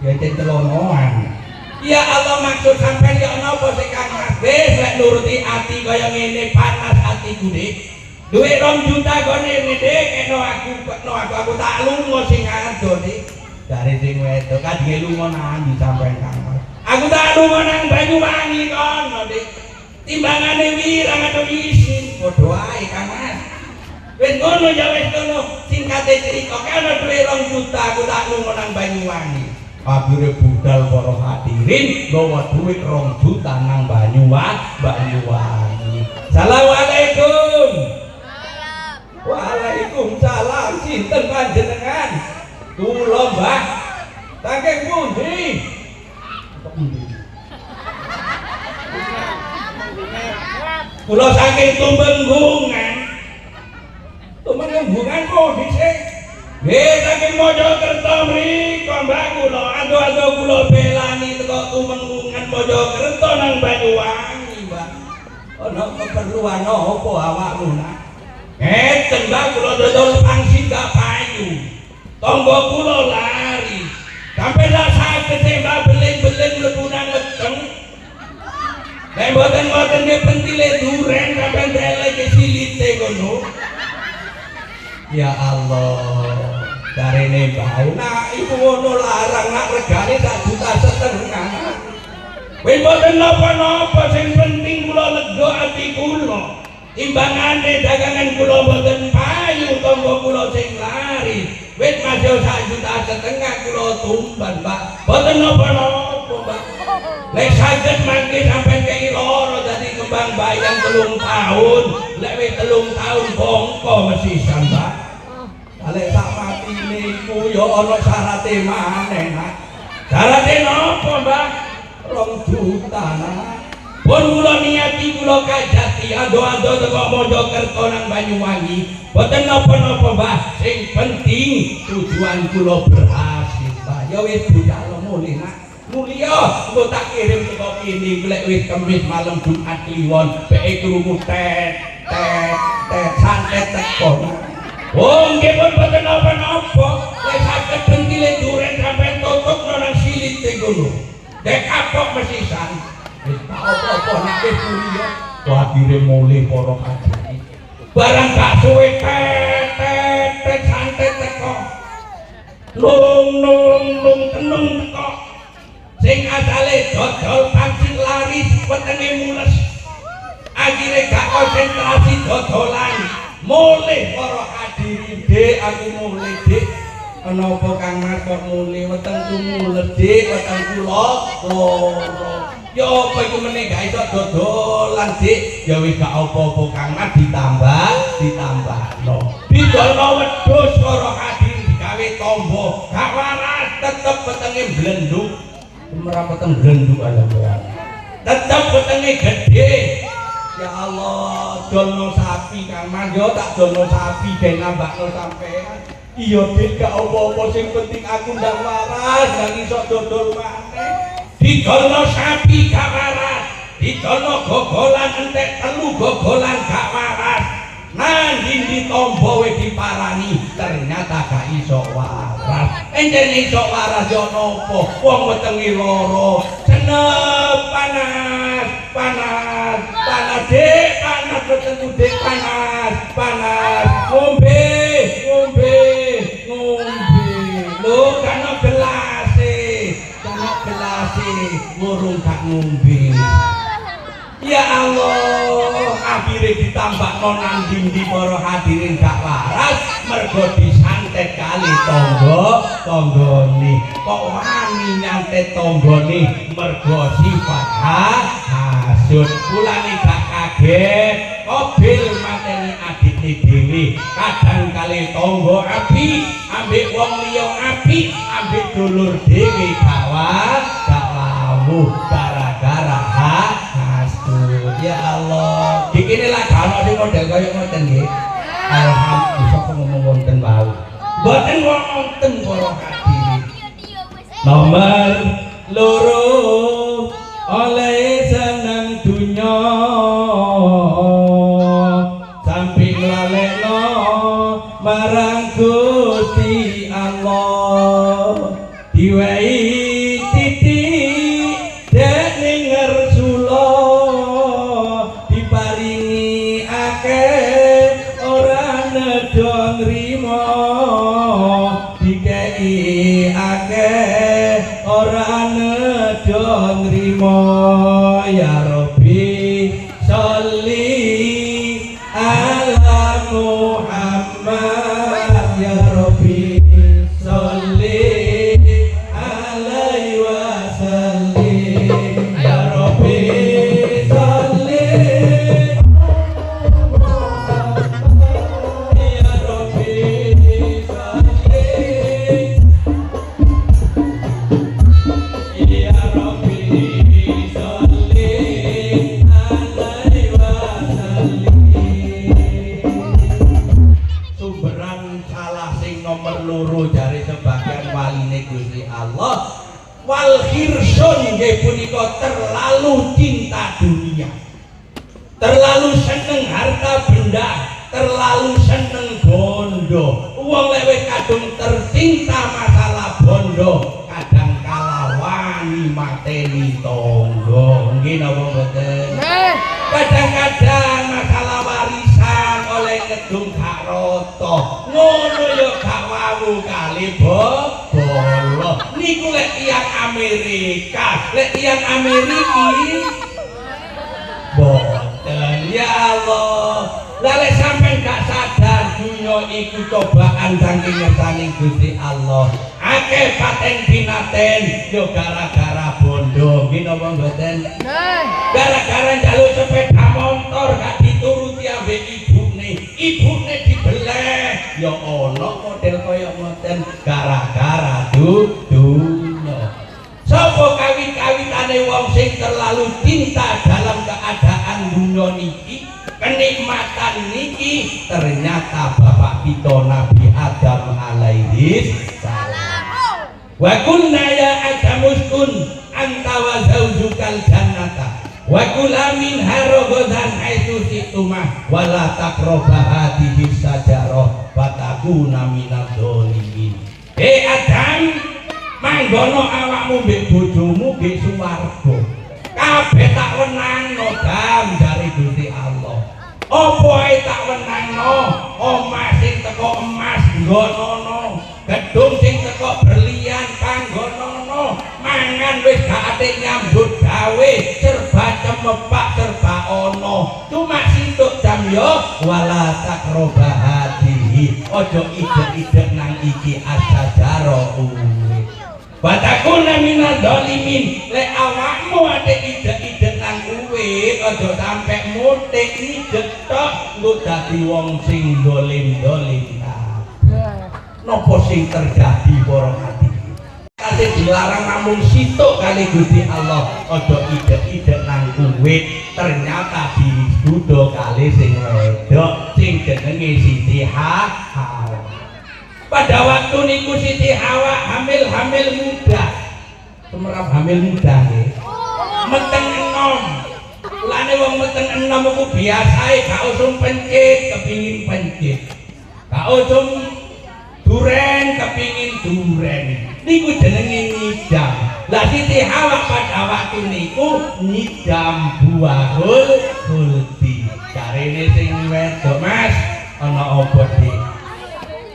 ya celongoan ya Allah maksud sampean ya napa sing Kang Mas wis lek nuruti ati kaya ngene panas atiku Dik duit 2 juta gone Dik kena aku tak lunga sing ado Dik dari sing wedok kadhe lunga nang ndi sampean Kang Mas aku tak lunga nang Banyuwangi kono Dik timbangane wirang atau isin padha ae Kang Mas wis ngono ya wis ngono singkate crita kena duit 2 juta aku tak lunga nang Banyuwangi akhirnya budal para hadirin bawa duit 2 juta nang Banyuwangi Assalamualaikum Waalaikumsalam sinten panjenengan kula Mbah saking pundi Kula saking Tumenggungan. Tumenggungan kok dhisik. Nggih saking Mojokerto mriko Mbak kula ado-ado kula belani teko Tumenggungan Mojokerto nang Banyuwangi, Mbak. Ana keperluan apa awakmu nak? Ngeten Mbak kula dodol pangsit gak payu. Tangga kula lari. Sampai lah saged Mbak beling-beling mlebu nang weteng. Nek mboten nggih pentile duren sampai ndeleke silite ngono. Ya Allah, karene bae nak iku ngono larang nak regane sak juta setengah. Kowe mboten napa-napa sing penting kula lega ati kula. Timbangane dagangan kula mboten payu tangga kula sing lari. Wit masih sak juta setengah kula tumban, Pak. Mboten napa-napa, Pak. Lek saged mangke sampean kei loro dadi kembang bayang 3 tahun. Lek wis 3 tahun bongko mesisan, Pak. Lek sak matine iku ya ana syarate maneh, Nak. Syarate napa, Mbak? 2 juta, Nak. Pun kula niati kula kajati ado-ado teko Mojokerto nang Banyuwangi. Boten napa-napa, Mbak. Sing penting tujuan kula berhasil, Mbak. Ya wis budal mulih, Nak. Mulia, engko tak kirim teko kene lek wis Kamis malam Jumat Kliwon, peke krungu tet santet teko. Oh, nggih pun boten napa-napa. Lek saged pentile duren sampeyan tutupno nang silit ngono. Dek kapok mesisan. Wis tak apa-apa nek wis kuliah, akhire mulih para kadhi. Barang gak suwe tet santet teko. Nung tenung teko. Sing asale dodol pangsit laris wetenge mules. Akhire gak konsentrasi dodolan. Mulih para hadirin, Dik, aku mulih, Dik. Kenapa Kang Mas kok mulih wetengku mules, Dik, wetengku loro. Ya apa iku meneh gak iso dodolan, Dik. Ya wis gak apa-apa Kang Mas ditambahno. Didolno wedhus para hadirin digawe tombo. Gak waras tetep wetenge blenduk. Merapatan blenduk ala bayang. Tetep wetenge gedhe. Ya Allah, dolno sapi Kang Mas, yo tak dolno sapi ben nambahno sampean. Iya Dik, gak apa-apa sing penting aku ndang waras, ndang iso dodol maneh. Didolno sapi gak waras, didolno gogolan entek 3 gogolan gak waras. Nang dindi tombo wis diparani, ternyata gak iso waras. Encen iso waras yo napa? Wong wetenge loro. Senep panas, Dik, panas wetengku Dik, panas. Ngombe. Lho kana gelase, ngurung gak ngombe. Ya Allah, akhirnya ditambahno nang dindi para hadirin gak waras mergo disantet kali tanggane. Kok wani nyantet tanggane mergo sifat hasud. Kulane gak kaget, kobil mateni adikne dhewe. Kadang kali tangga api, ambek wong liya api, ambek dulur dhewe gak lamu gara-gara ya Allah, dikini lah kalau di model kaya ngoten nggih. Alhamdulillah kok ngomong wonten wau. Mboten wonten para hadirin. Nomor 2 oleh seneng dunya sampai lalekno marang Gusti Allah. Diwehi titik dek ning ngersula diparingi akeh ora nedha nrimo, dikei akeh ora nedha nrimo. Ya Rabbi sholli ala Muhammad, ya Rabbi sholli alaihi wasallim, ya Rabbi sholli ya Rabbi sholli Allah. Wal khirsun nggih punika terlalu cinta dunia, terlalu seneng harta benda, terlalu seneng bondo. Wong lek kadung tercinta masalah bondo, kadang kala wani mateni tangga. Nggih napa mboten? Kadang-kadang masalah warisan oleh ngedung gak rata. Ngono ya gak wawu kali bolo. Niku lek tiyang Amerika, lek tiyang Ameriki boten. Ya Allah. Lah lek sampean gak sadar dunya iku cobaan saking ngersani Gusti Allah. Akeh paten binaten yo gara-gara bondo. Nggih napa mboten? Gara-gara njaluk sepeda motor gak dituruti ambek ibune dibeleh. Ya ana model kaya ngoten gara-gara dunya. Sapa kawit-kawitane wong sing terlalu cinta dalam keadaan dunya niki, kenikmatan niki, ternyata bapak kita Nabi Adam alaihi salam. Wa kunna ya Adam uskun anta wa zaujukal jannata wa kula minha ragadan haitsu syi'tuma wa la taqrabu hadhihi syajarah fatakuna minadz dzalimin. Adam, manggono awakmu mbek bojomu mbek swarga. Kabeh tak wenangno Dam jare Gusti Allah. Apa ae tak wenangno, omah sing teko emas nggonono, gedung sing teko berlian panggonono, mangan wis gak ate nyambut gawe, serba cemepak serba ono. Cuma sintuk Dam yo wala takroba hadihi. Ojo ide-ide nang iki asajaro uwi. Batakuna minal dolimin. Lek awakmu ate ide-ide nang uwi, ojo sampe mutik ide tok nggo dadi wong sing dolim-dolim. Nopo sing terjadi para hadirin? Kali dilarang namung situk kali Gusti Allah, ojo ide-ide nang uwit. Ternyata disudo kali sing wedok sing jenenge Siti Hawa. Pada waktu niku Siti Hawa hamil muda. Semerap hamil muda nggih. Meteng enom. Mulane wong meteng enom iku biasae gak usum pencit, kepingin pencit. Gak usum duren, kepingin duren. Niku jenenge ngidam. Lah Siti Hawa pada waktu niku ngidam buahul khuldi. Carine sing wedok, Mas, ana apa dik?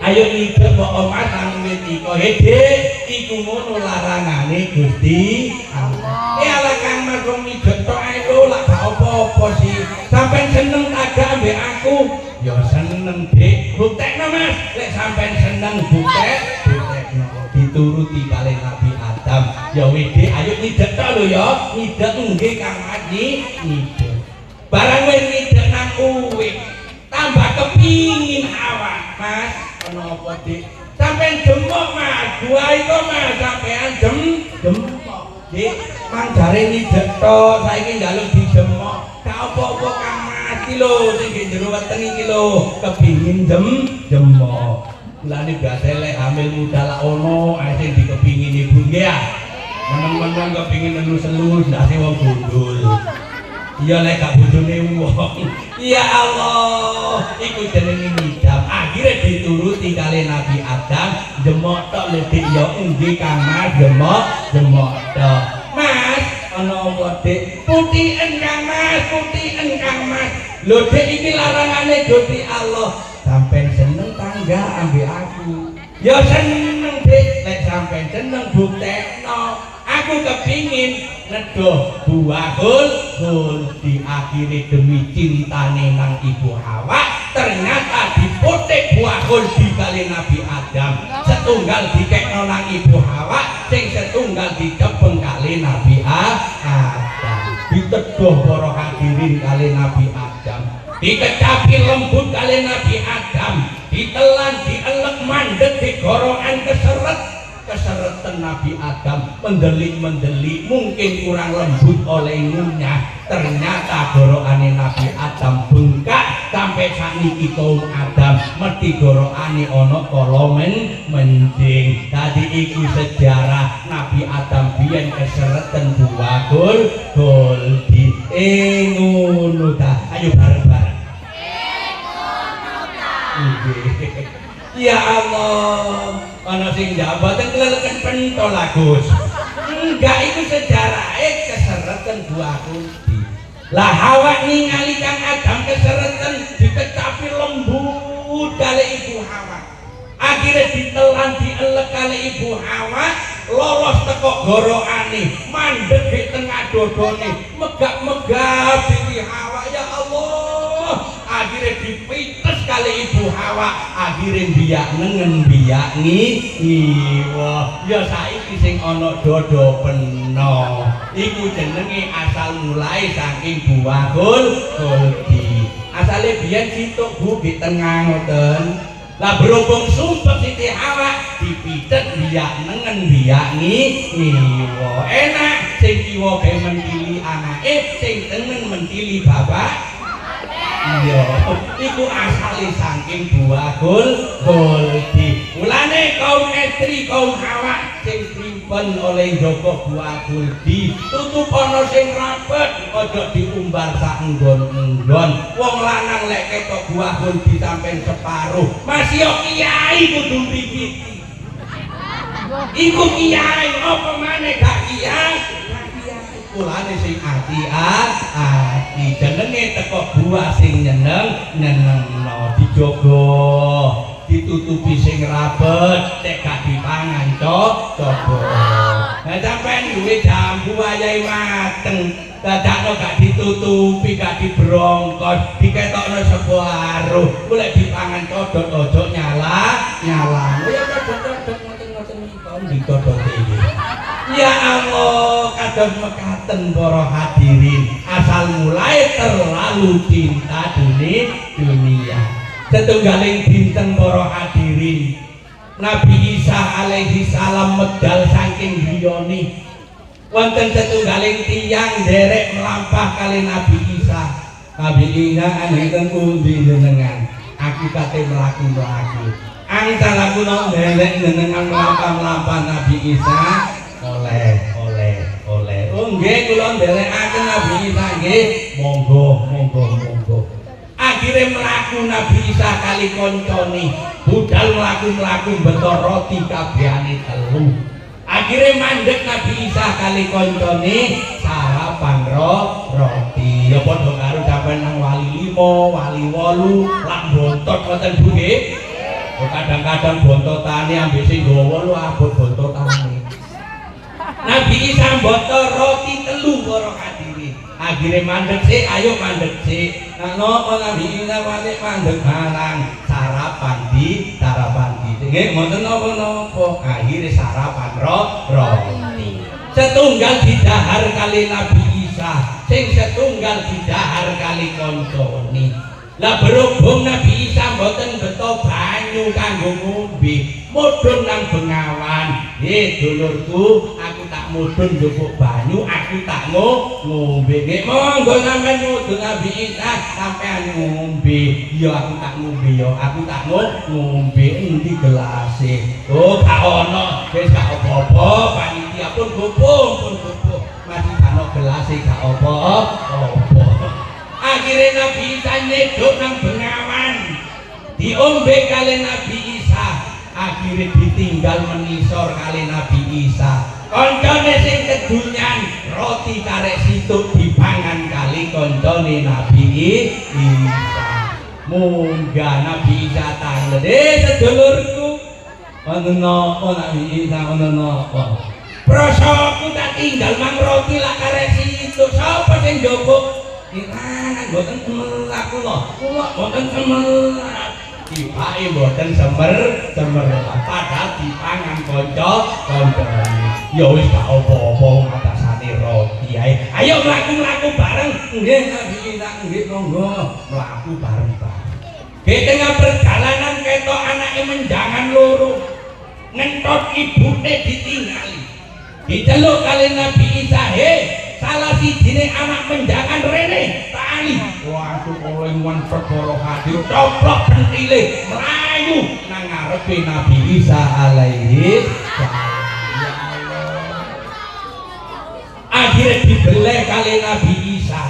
Ayo ngidam kok Mas nang wit iko. Dik, iku ngono larangane Gusti Allah. Ala Kang Mas wong ngidam tok ae lho, lak gak apa-apa sih. Sampeyan seneng agak ambek aku? Ya seneng dik. Buktekno Mas, lek sampeyan seneng buktekno. Dituruti kali Nabi Adam. Ya wede ayo ngidek tok lho ya. Ngidek nggih Kang Haji, ngidek. Barang wis ngidek nang uwit, tambah kepingin awak, Mas. Ana apa dik? Sampeyan demok Mas, gua iku Mas sampeyan demok. Dik, mang jare ngidek tok, saiki njaluk dijemok. Gak apa-apa Kang Mas iki lho sing jero weteng iki lho, kepingin demok. Mulane biasa lek hamil muda lak ono ae sing dikepingin ibu nggih ya. Meneng-meneng kepingin elus-elus ndase wong gundul. Iya lek gak bojone wong. Ya Allah, iku jenenge ngidam. Akhire dituruti kali Nabi Adam, demok tok lho dik ya nggih Kang Mas, demok tok. Mas, ana apa dik? Putihen Kang Mas, putihen Kang Mas. Lho dik iki larangane Gusti Allah. Sampai seneng tangga ambil aku. Ya seneng dik, lek sampai seneng buktekno. Aku kepingin nedoh buah hul diakhiri demi cintane nang Ibu Hawa. Ternyata diputik buah hul di kali Nabi Adam. Setunggal dikekno nang Ibu Hawa, sing setunggal dicepeng kali Nabi Adam. Ditedoh para hadirin kali Nabi Adam. Dikecapi lembut kali Nabi Adam, ditelan, dielek mandek, digorokan keseretan Nabi Adam, mendelik mungkin kurang lembut oleh ngunyah. Ternyata gorokane Nabi Adam bengkak sampai sakniki kaum Adam mesti goroane ana kala menjing. Dadi iku sejarah Nabi Adam biyen kesereten dua goldi. Ngono ta. Ayo bareng-bareng. Ya Allah, ana sing jabatan keleleken pentol Agus. Enggak, itu sejarahnya kesereten dua goldi. Lah Hawa ningali Kang Adam kesereten dikecapi lembut kali Ibu Hawa. Akhirnya ditelan dielek kali Ibu Hawa, lolos teko goroane, mandek di tengah dodone, megap-megap Siti Hawa. Ya Allah, akhirnya dipites kali Ibu Hawa, akhirnya biak nengen biak ya saiki sing ana dodo peno iku jenenge asal mulai saking buah goldi. Asale biyen situk Bu di tengah ngoten. Lah berhubung sumpah Siti Hawa dipitet biak nengen biak enak sing kiwa ge mentili anake, sing tengen mentili bapak. Iya, iku asale saking buah goldi. Mulane kaum Estri, kaum Hawa sing primpen oleh Joko buah goldi, tutup ana sing rapet, aja diumbar sak enggon-enggon. Wong lanang lek ketok buah goldi sampean separuh, masih yo kiai kudu mripiti. Iku kiai, apa maneh gak kiai? Kulane sing ati-ati jenenge teko buah sing nyenengno dijogo ditutupi sing rapet tek gak dipangan coba. Nah sampean duwe jambu wayahe mateng dadakno gak ditutupi gak dibrongkos diketokno separuh golek dipangan codot ojo nyala ya codot ngoten-ngoten iki ditodote iki. Ya Allah, kados mekaten para hadirin, asal mulai terlalu cinta dunia. Setunggaling dinten para hadirin, Nabi Isa alaihi salam medal saking griyane. Wonten setunggaling tiyang derek melampah kali Nabi Isa. Nabi Isa anenten pundi jenengan? Aku kate mlaku-mlaku. Angsal aku nang derek jenengan melampah-melampah Nabi Isa. oleh oh nggih kula nderekaken Nabi Isa nggih monggo akhire mlaku Nabi Isa kali koncone budal mlaku beto roti kabehane telu akhire mandek Nabi Isa kali koncone sarapan roti ya padha karo sampeyan nang wali 5 wali 8 lak bontot ngoten Bu nggih kadang-kadang bontotane ambek sing gawa lu abot bontotane. Nabi Isa mboto roti telu para hadirin. Akhire mandek sik, ayo mandek sik. Napa Nabi Isa walik mandek barang sarapan di. Nggih mboten napa-napa. Akhire sarapan roti. Setunggal didahar kali Nabi Isa, sing setunggal didahar kali koncone. Lah berhubung Nabi Isa mboten beto banyu kanggo ngombe, mudhun nang bengawan. Dulurku, aku tak mudhun njupuk banyu, aku tak ngombe. Nggih monggo sampeyan mudhun Nabi Isa sampeyan ngombe. Ya aku tak ngombe ya, aku tak ngombe. Endi gelase? Oh, gak ono, wis gak apa-apa, panitia pun gopong. Masih ana gelase gak apa-apa. Akhirnya Nabi Isa nyedok nang bengawan diombe kali Nabi Isa akhirnya ditinggal menisor kali Nabi Isa koncone sing kedunyan roti karek situk dipangan kali koncone Nabi Isa munggah Nabi Isa tangan sedulurku ono Nabi Isa ono prosoku tak tinggal mang roti lah karek situk sapa sing njogok Iran boten semelak kula boten semelak dipake boten semer padahal dipangan kanca-kancane ya wis gak apa-apa ngatasane roti ae ayo mlaku bareng nggih Nabi Isa nggih monggo mlaku bareng-bareng di tengah perjalanan ketok anake menjangan loro ngentot ibune ditingali diceluk kali Nabi Isa salah sijine anak menjangan rene tali waduh oleh perkara hadir coplok pentile melayu nang ngarepe Nabi Isa alaihi salam. Ya Allah, akhirnya dibeleh kali Nabi Isa,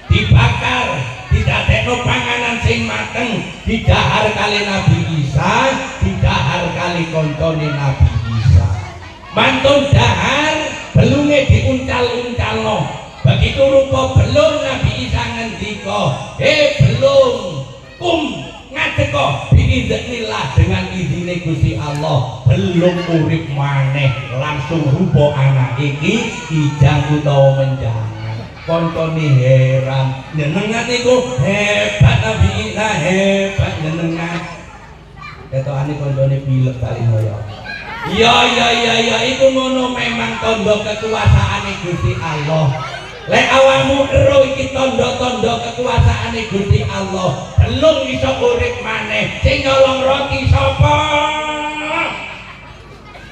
dibakar, didadekno panganan sing mateng, didahar kali Nabi Isa, didahar kali koncone Nabi Isa. Mantun dahar, belunge diuncal-uncalno. Begitu rupa belung Nabi Isa ngendika, belung, ngadeka biiznillah dengan izine Gusti Allah, belum urip maneh langsung rupa anak iki kijang utawa menjangan. Koncone heran, jenengan niku hebat Nabi Isa, hebat jenengan. Ketokane koncone pilek kali ngoyo. Ya, iku ngono memang tandha kekuasaane Gusti Allah. Lek awakmu ero iki tanda-tanda kekuasaane Gusti Allah, belum iso urip maneh. Sing nyolong roti sapa?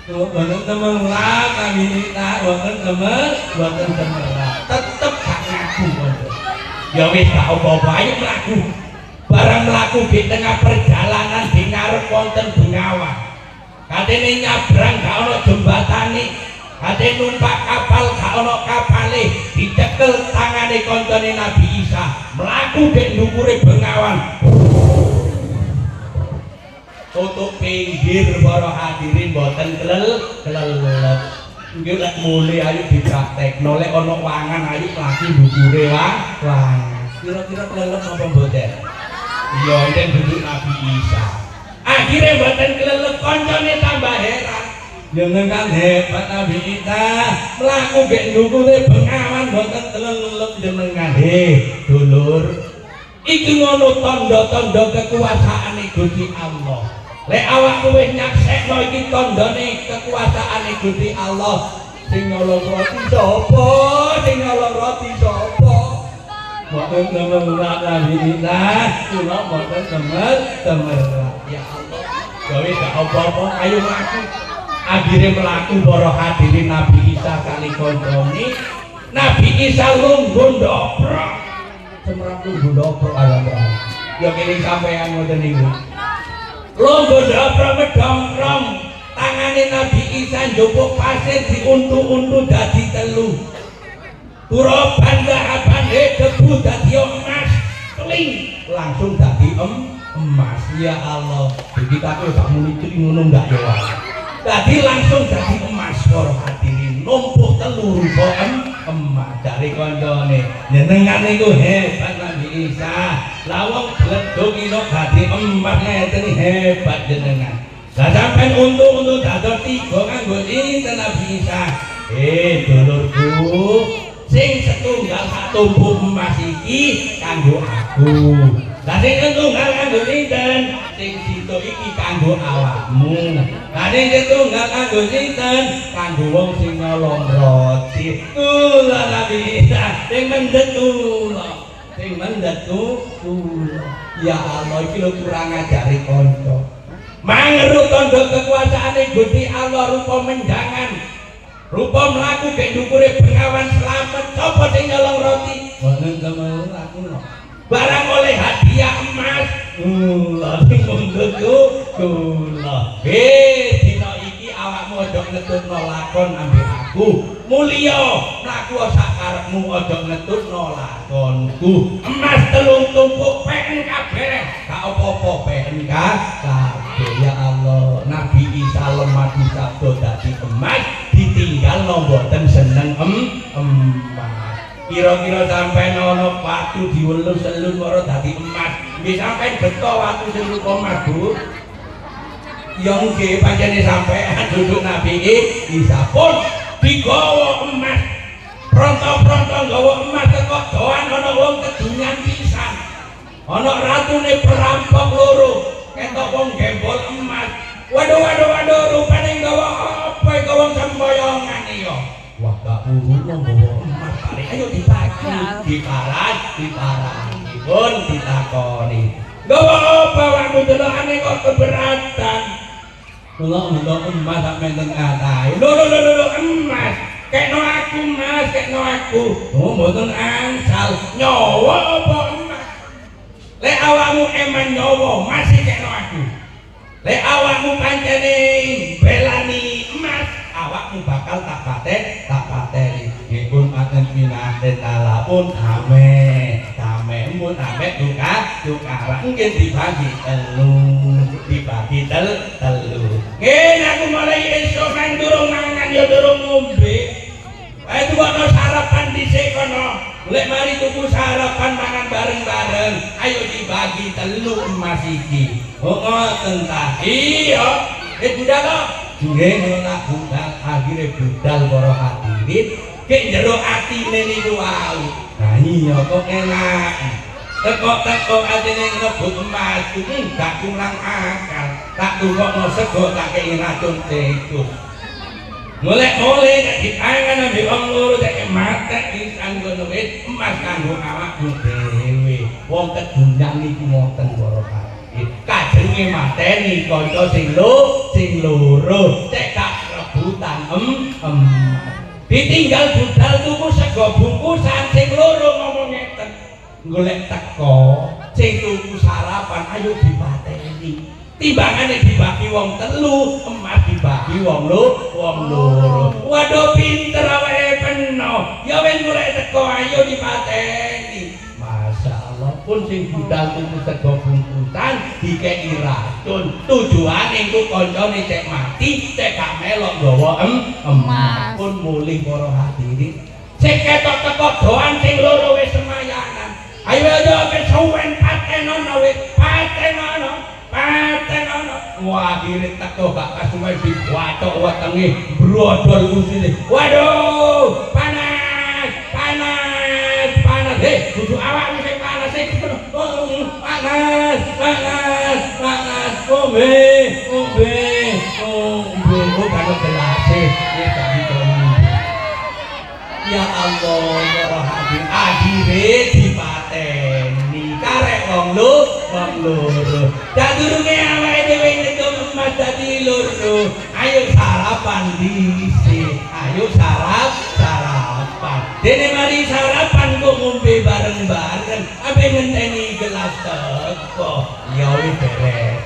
Boten temelah kami tak boten temelah. Tetep gak ngaku kono. Ya wis gak apa-apa, ayo mlaku. Barang mlaku di tengah perjalanan di ngarep wonten bengawan. Katene nyabrang gak ono jembatane, katene numpak kapal gak ono kapale, dicekel tangane koncone Nabi Isa, mlaku dek ndukure bengawan. Tutup pinggir para hadirin boten kelelep. Nggih lek mule ayo dipraktekno, lek ono wangan ayo mlaku ndukure wangan. Kira-kira kelelep apa mboten? Iya, enten duduk Nabi Isa. Akhirnya buatan kelelep koncone tambah heran. Jenengan hebat Nabi Isa, mlaku gek ndukure bengawan buatan kelelep jenengan. Dulur, iki ngono tanda-tanda kekuasaane Gusti Allah. Lek awakmu wis nyaksekno iki tandane kekuasaane Gusti Allah. Sing nyolong roti sapa? Sing nyolong roti sapa? Boten temelah Nabi Isa, kula boten temelah. Ya Allah, gawe gak apa-apa, ayo mlaku. Akhire mlaku para hadirin Nabi Isa kali koncone. Nabi Isa lungguh ndoprok. Semrap lungguh ndoprok alam-alam. Ya kene sampean ngoten niku. Lungguh ndoprok medongkrong. Tangane Nabi Isa njupuk pasir diuntu-untu dadi telu. Turoban dahaban debu dadi emas keling langsung dadi emas. Ya Allah, kita tuh gak muni ngono ndak ya. Dadi langsung dadi emas para hadirin, numpuk telur kok emas dari koncone. Jenengan niku hebat Nabi Isa. Lawang gledhog ino dadi emas ngeten hebat jenengan. Lah sampean untu-untu dados 3 kanggo sinten Nabi Isa. Dulurku, sing setunggal sak tumpuk emas iki kanggo aku. Lah sing setunggal kanggo sinten? Sing situ iki kanggo awakmu. Lah sing setunggal kanggo sinten? Kanggo wong sing nyolong roti. Kula Nabi Isa sing mendhet kula. Sing mendhet kula. Ya Allah iki lho kurang ngajari kanca. Mangerut tandha kekuasaane Gusti Allah rupa menjangan. Rupa mlaku gek ndukure bengawan selamat. Sapa sing nyolong roti? Boten temen aku lho. Barang oleh hadiah emas. Kula sing mundhut kula. Dina iki awakmu aja ngetutno lakon ambek aku. Mulya mlaku sak karepmu aja ngetutno lakonku. Emas 3 tumpuk peken kabeh. Gak apa-apa peken kabeh. Ya Allah, Nabi Isa lemah disabda dadi emas, ditinggal mboten seneng emas. Kira-kira sampeyan ana watu diwelus-elus karo dadi emas. Nggih sampeyan beto watu sing rupa emas, Bu. Ya nggih pancene sampeyan duduk Nabi Isa pun digawa emas. Pronto-pronto nggawa emas teko doan ana wong kedunyan pisan. Ana ratune perampok loro. Ketok wong gembol emas. Waduh, rupane nggawa apa iki wong semboyongan iki yo. Wah, gak urun nggawa emas kali. Ayo ditagi, diparang. Pun ditakoni. Nggawa apa wakmu delokane kok keberatan? Kula ndelok emas sak menten kathah. Lho emas. Kekno aku emas, kekno aku. Oh mboten angsal nyawa apa emas. Lek awakmu eman nyawa masih kekno aku. Lek awakmu pancene belani emas, awakmu bakal tak pateni. Ngipun aten pinate talapun ame mun ame tukar mungkin dibagi telu. Ngen aku mulai esuk nang durung mangan ya durung ngombe. Ae tukono sarapan dhisik kono. Lek mari tuku sarapan mangan bareng-bareng, ayo dibagi telu emas iki. Oh ngoten ta. Iya. Budal kok. Nggih ngono budal, akhire budal para hadirin kek jero atine niku wau. Nah iya kok enak. Teko atine ngebut emas kuwi gak kurang akal. Tak tukokno sego tak kei racun tikus. Mulai nek dipangan ambek wong loro tak matek pisan ngono wis emas kanggo awakmu dhewe. Wong kedunyan niku ngoten para hadirin. Kajenge mateni kanca sing loro cek gak rebutan emas. Ditinggal budal tuku sego bungkusan sing loro ngomong ngeten. Golek teko sing tuku sarapan ayo dipateni. Timbangane dibagi wong telu, emas dibagi wong loro. Waduh pinter awake peno. Ya wis golek teko ayo dipateni. Masyaallah pun sing budal tuku sego bungkusan dikeki racun. Tujuane engko kancane cek mati, cek gak melok nggawa emas. Pun mulih para hadirin. Sing ketok teko doan sing loro wis semayanan. Ayo ayo wis suwen patenono wis patenono. Wah diri teko gak kasuwen diwacok wetenge brodol usine. Waduh panas. Kudu awakmu sing panas iki. Panas. Ombe. Kok karo gelase iki gak dikono. Ya Allah, para hadir akhire dipateni karek wong loro. Dadurunge awake dhewe nyekel emas dadi loro. Ayo sarapan dhisik. Ayo sarapan. Dene mari sarapan kok ngombe bareng-bareng. Ape ngenteni gelas teko. Ya wis beres.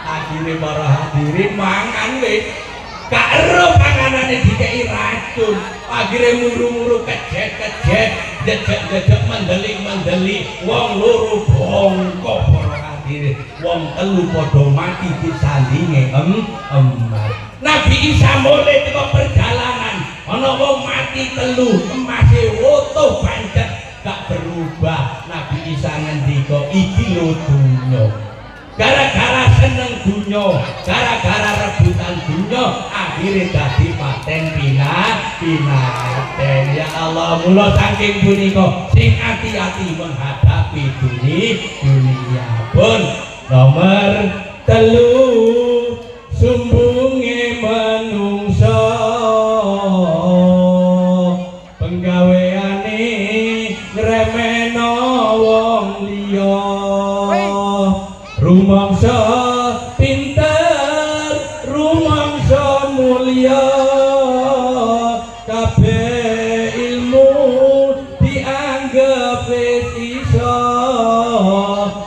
Akhire para hadirin mangan wis. Gak ero panganane dikei racun. Akhire muru-muru kejet, jejek mendelik. Wong loro bongkok para hadirin. Wong telu padha mati disandinge emas. Nabi Isa mulai teko perjalanan, ana wong mati telu, emase wotoh pancet gak berubah. Nabi Isa ngendika iki lho dunya. Gara-gara seneng dunya, gara-gara rebutan dunya, akhirnya dadi paten pinaten. Ya Allah, mula saking punika sing hati-hati menghadapi dunia pun. Nomor telu sumbunge manungsa, penggaweane ngremeno wong liya. Rumangsa pinter, rumangsa mulia, kabeh ilmu dianggep wis iso,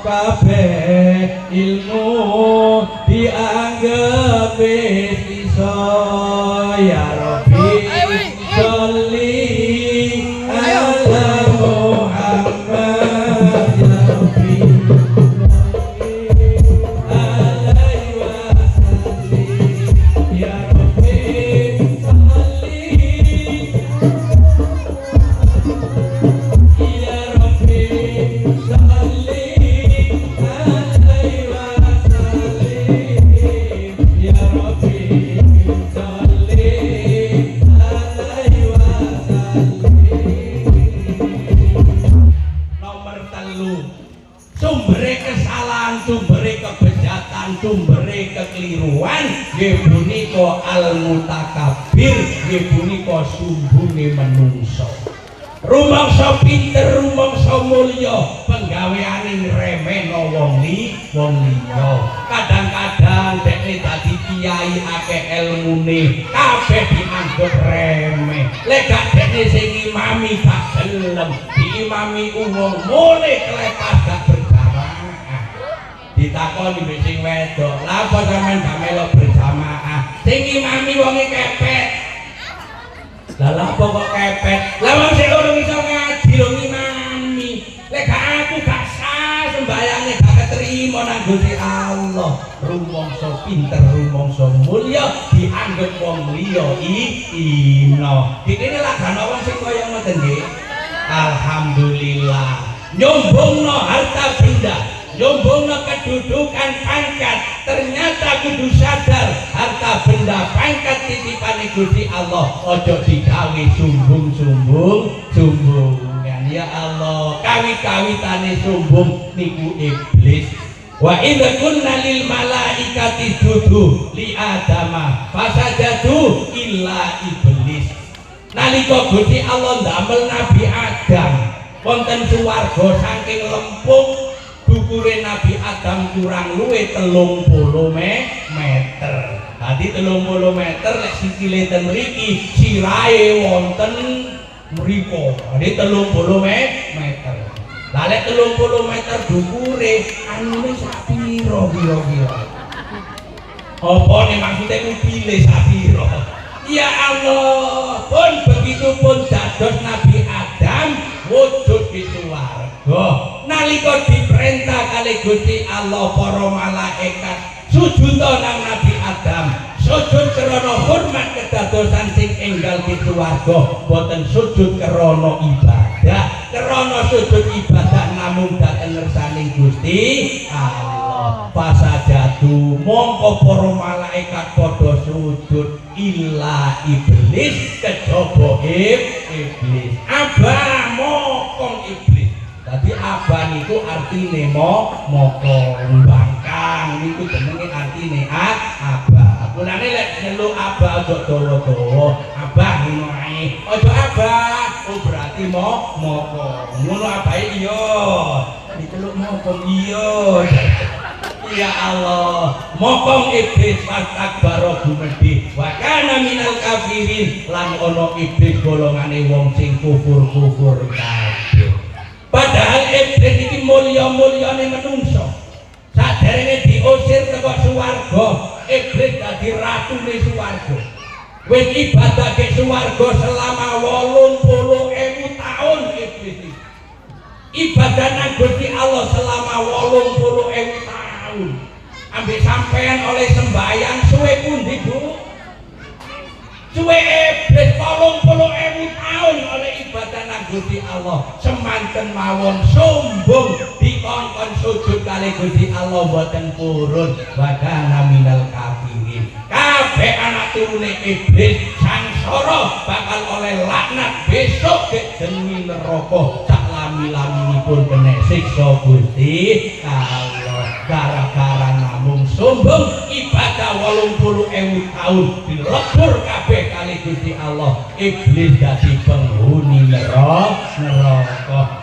kabeh ilmu dianggep wis iso. Ya Rabbi sholli ala Muhammad ya Rabbi. Sumbere kekeliruan nggih punika al mutakabbir, nggih punika sumbune manungsa. rumangsa pinter rumangsa mulya penggaweane ngremehno wong liya kadang-kadang dekne dadi kiai akeh ilmune kabeh dianggep remeh lek gak dekne sing imami gak gelem diimami wong mulih klepas gak berjamaah ditakoni mbek sing wedok lha apa sampean gak melok berjamaah sing imami wonge kepet lah apa kok kepet lah wong sing ora iso ngaji lho imami lek aku gak sah sembayange gak keterima nang Gusti Allah rumangsa pinter rumangsa mulya dianggep wong liya ino dikene lagane wong sing kaya ngoten nggih alhamdulillah nyombongno harta benda nyombongno kedudukan pangkat ternyata kudu sadar harta benda pangkat titipane Gusti Allah ojo digawe sumbung-sumbungan ya Allah kawi-kawitane sumbung niku iblis wa idza kunna lil malaikati isjudu li adama fasajadu illa iblis nalika Gusti Allah ndamel Nabi Adam wonten swarga saking lempung ukure Nabi Adam kurang luwih 30 meter. Dadi 30 meter lek sikile ten mriki sirahe wonten mriko. Dadi 30 meter. Lah lek 30 meter dukure anune sak pira kira-kira. Apa nek maksude kupile sak pira? Ya Allah, pun begitu pun dados Nabi Adam wujud di swarga. Nalika diperintah kali Gusti Allah para malaikat sujud nang Nabi Adam sujud krana hormat kedadosan sing enggal di swarga boten sujud krana ibadah krana sujud ibadah namung dhateng ngersaning Gusti Allah fasajadu mongko para malaikat padha sujud illa iblis kejaba iblis abah mokong iblis. Tadi abah niku artine mokong bangkang niku jenenge artine abah. Mulane lek nyeluk abah aja dawa-dawa. Abah ngono ae. Aja abah. Oh berarti mokong. Ngono abahe iya. Diceluk mokong iya. Ya Allah, mokong iblis fastakbara gumedhe wa kana minal kafirin lan ana iblis golongane wong sing kufur kabeh. Padahal iblis iki mulya-mulyane manungsa. Saderenge diusir saka swarga, iblis dadi ratune swarga. Wis ibadah ke swarga selama 80.000 tahun iblis iki. Ibadah nang Gusti Allah selama 80.000 tahun. Ambek sampean oleh sembahyang suwe pundi, Bu? Suwe iblis 80.000 tahun oleh ibadah nang Gusti Allah. Semanten mawon sombong dikongkon sujud kali Gusti Allah mboten purun wa kana minal kafirin. Kabeh anak turune iblis sangsara bakal oleh laknat besok ke demi neraka sak lami-laminipun kena siksa Gusti Allah gara-gara namung sombong ibadah 80.000 tahun dilebur kabeh kali Gusti Allah iblis dadi penghuni neraka.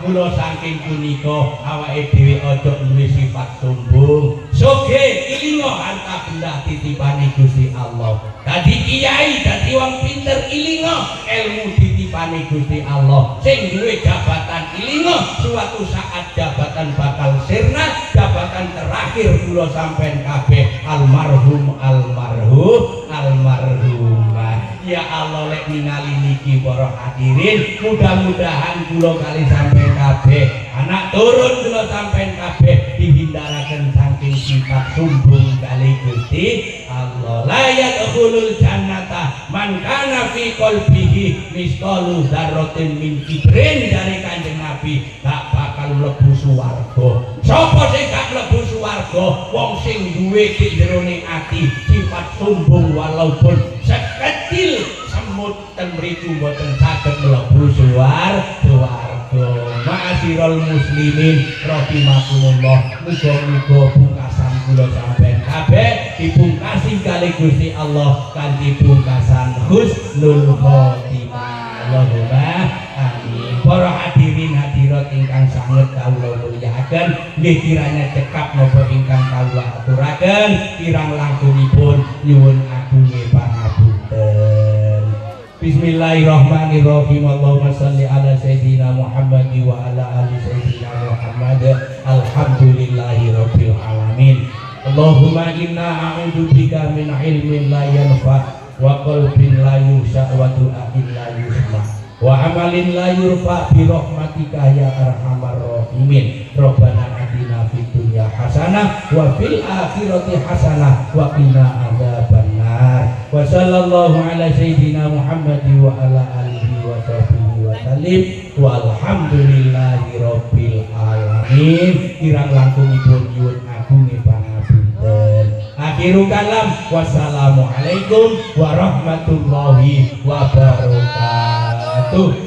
Mula saking punika awake dhewe aja duwe sifat sombong. Soge ilingo harta benda titipane Gusti Allah. Dadi kiai, dadi wong pinter ilingo ilmu titipane Gusti Allah. Sing duwe jabatan ilingo suatu saat jabatan bakal sirna, jabatan terakhir kula sampean kabeh almarhumah. Ya Allah lek ningali niki para hadirin mudah-mudahan kula kali sampean kabeh anak turun kula sampean kabeh dihindaraken saking sifat sombong kali Gusti Allah. La yadkhulul jannata man kana fi qalbihi misqalu dzarratin min kibrin dari Kanjeng Nabi gak bakal mlebu swarga. Sapa sing gak mlebu swarga? Wong sing duwe ing jerone ati sifat sombong walaupun sekecil semut ten mriku mboten saged mlebu swarga. Ma'asyiral muslimin rahimakumullah. Muga-muga pungkasan kula sampeyan kabeh dipungkasi kali Gusti Allah kanthi pungkasan husnul khotimah. Allahumma amin. sanget kawula mulyakaken nggih kiranya cekap napa ingkang kawula aturaken kirang langkungipun nyuwun agunge pangapunten. Bismillahirrahmanirrahim. Allahumma shalli ala sayyidina Muhammad wa ala ali sayyidina Muhammad. Alhamdulillahi rabbil alamin. Allahumma inna a'udzubika min ilmin la yanfa wa qalbin la yusha wa du'ain la yusma wa amalin la yurfa bi rahmatika ya arhamar rahimin. Rabbana atina fid dunya hasanah wa fil akhirati hasanah wa qina adzabannar. Wa sallallahu ala sayyidina Muhammad wa ala alihi wa sahbihi wa sallim walhamdulillahi rabbil alamin. Kirang langkungipun nyuwun agunge pangapunten. Akhirul kalam wassalamualaikum warahmatullahi wabarakatuh.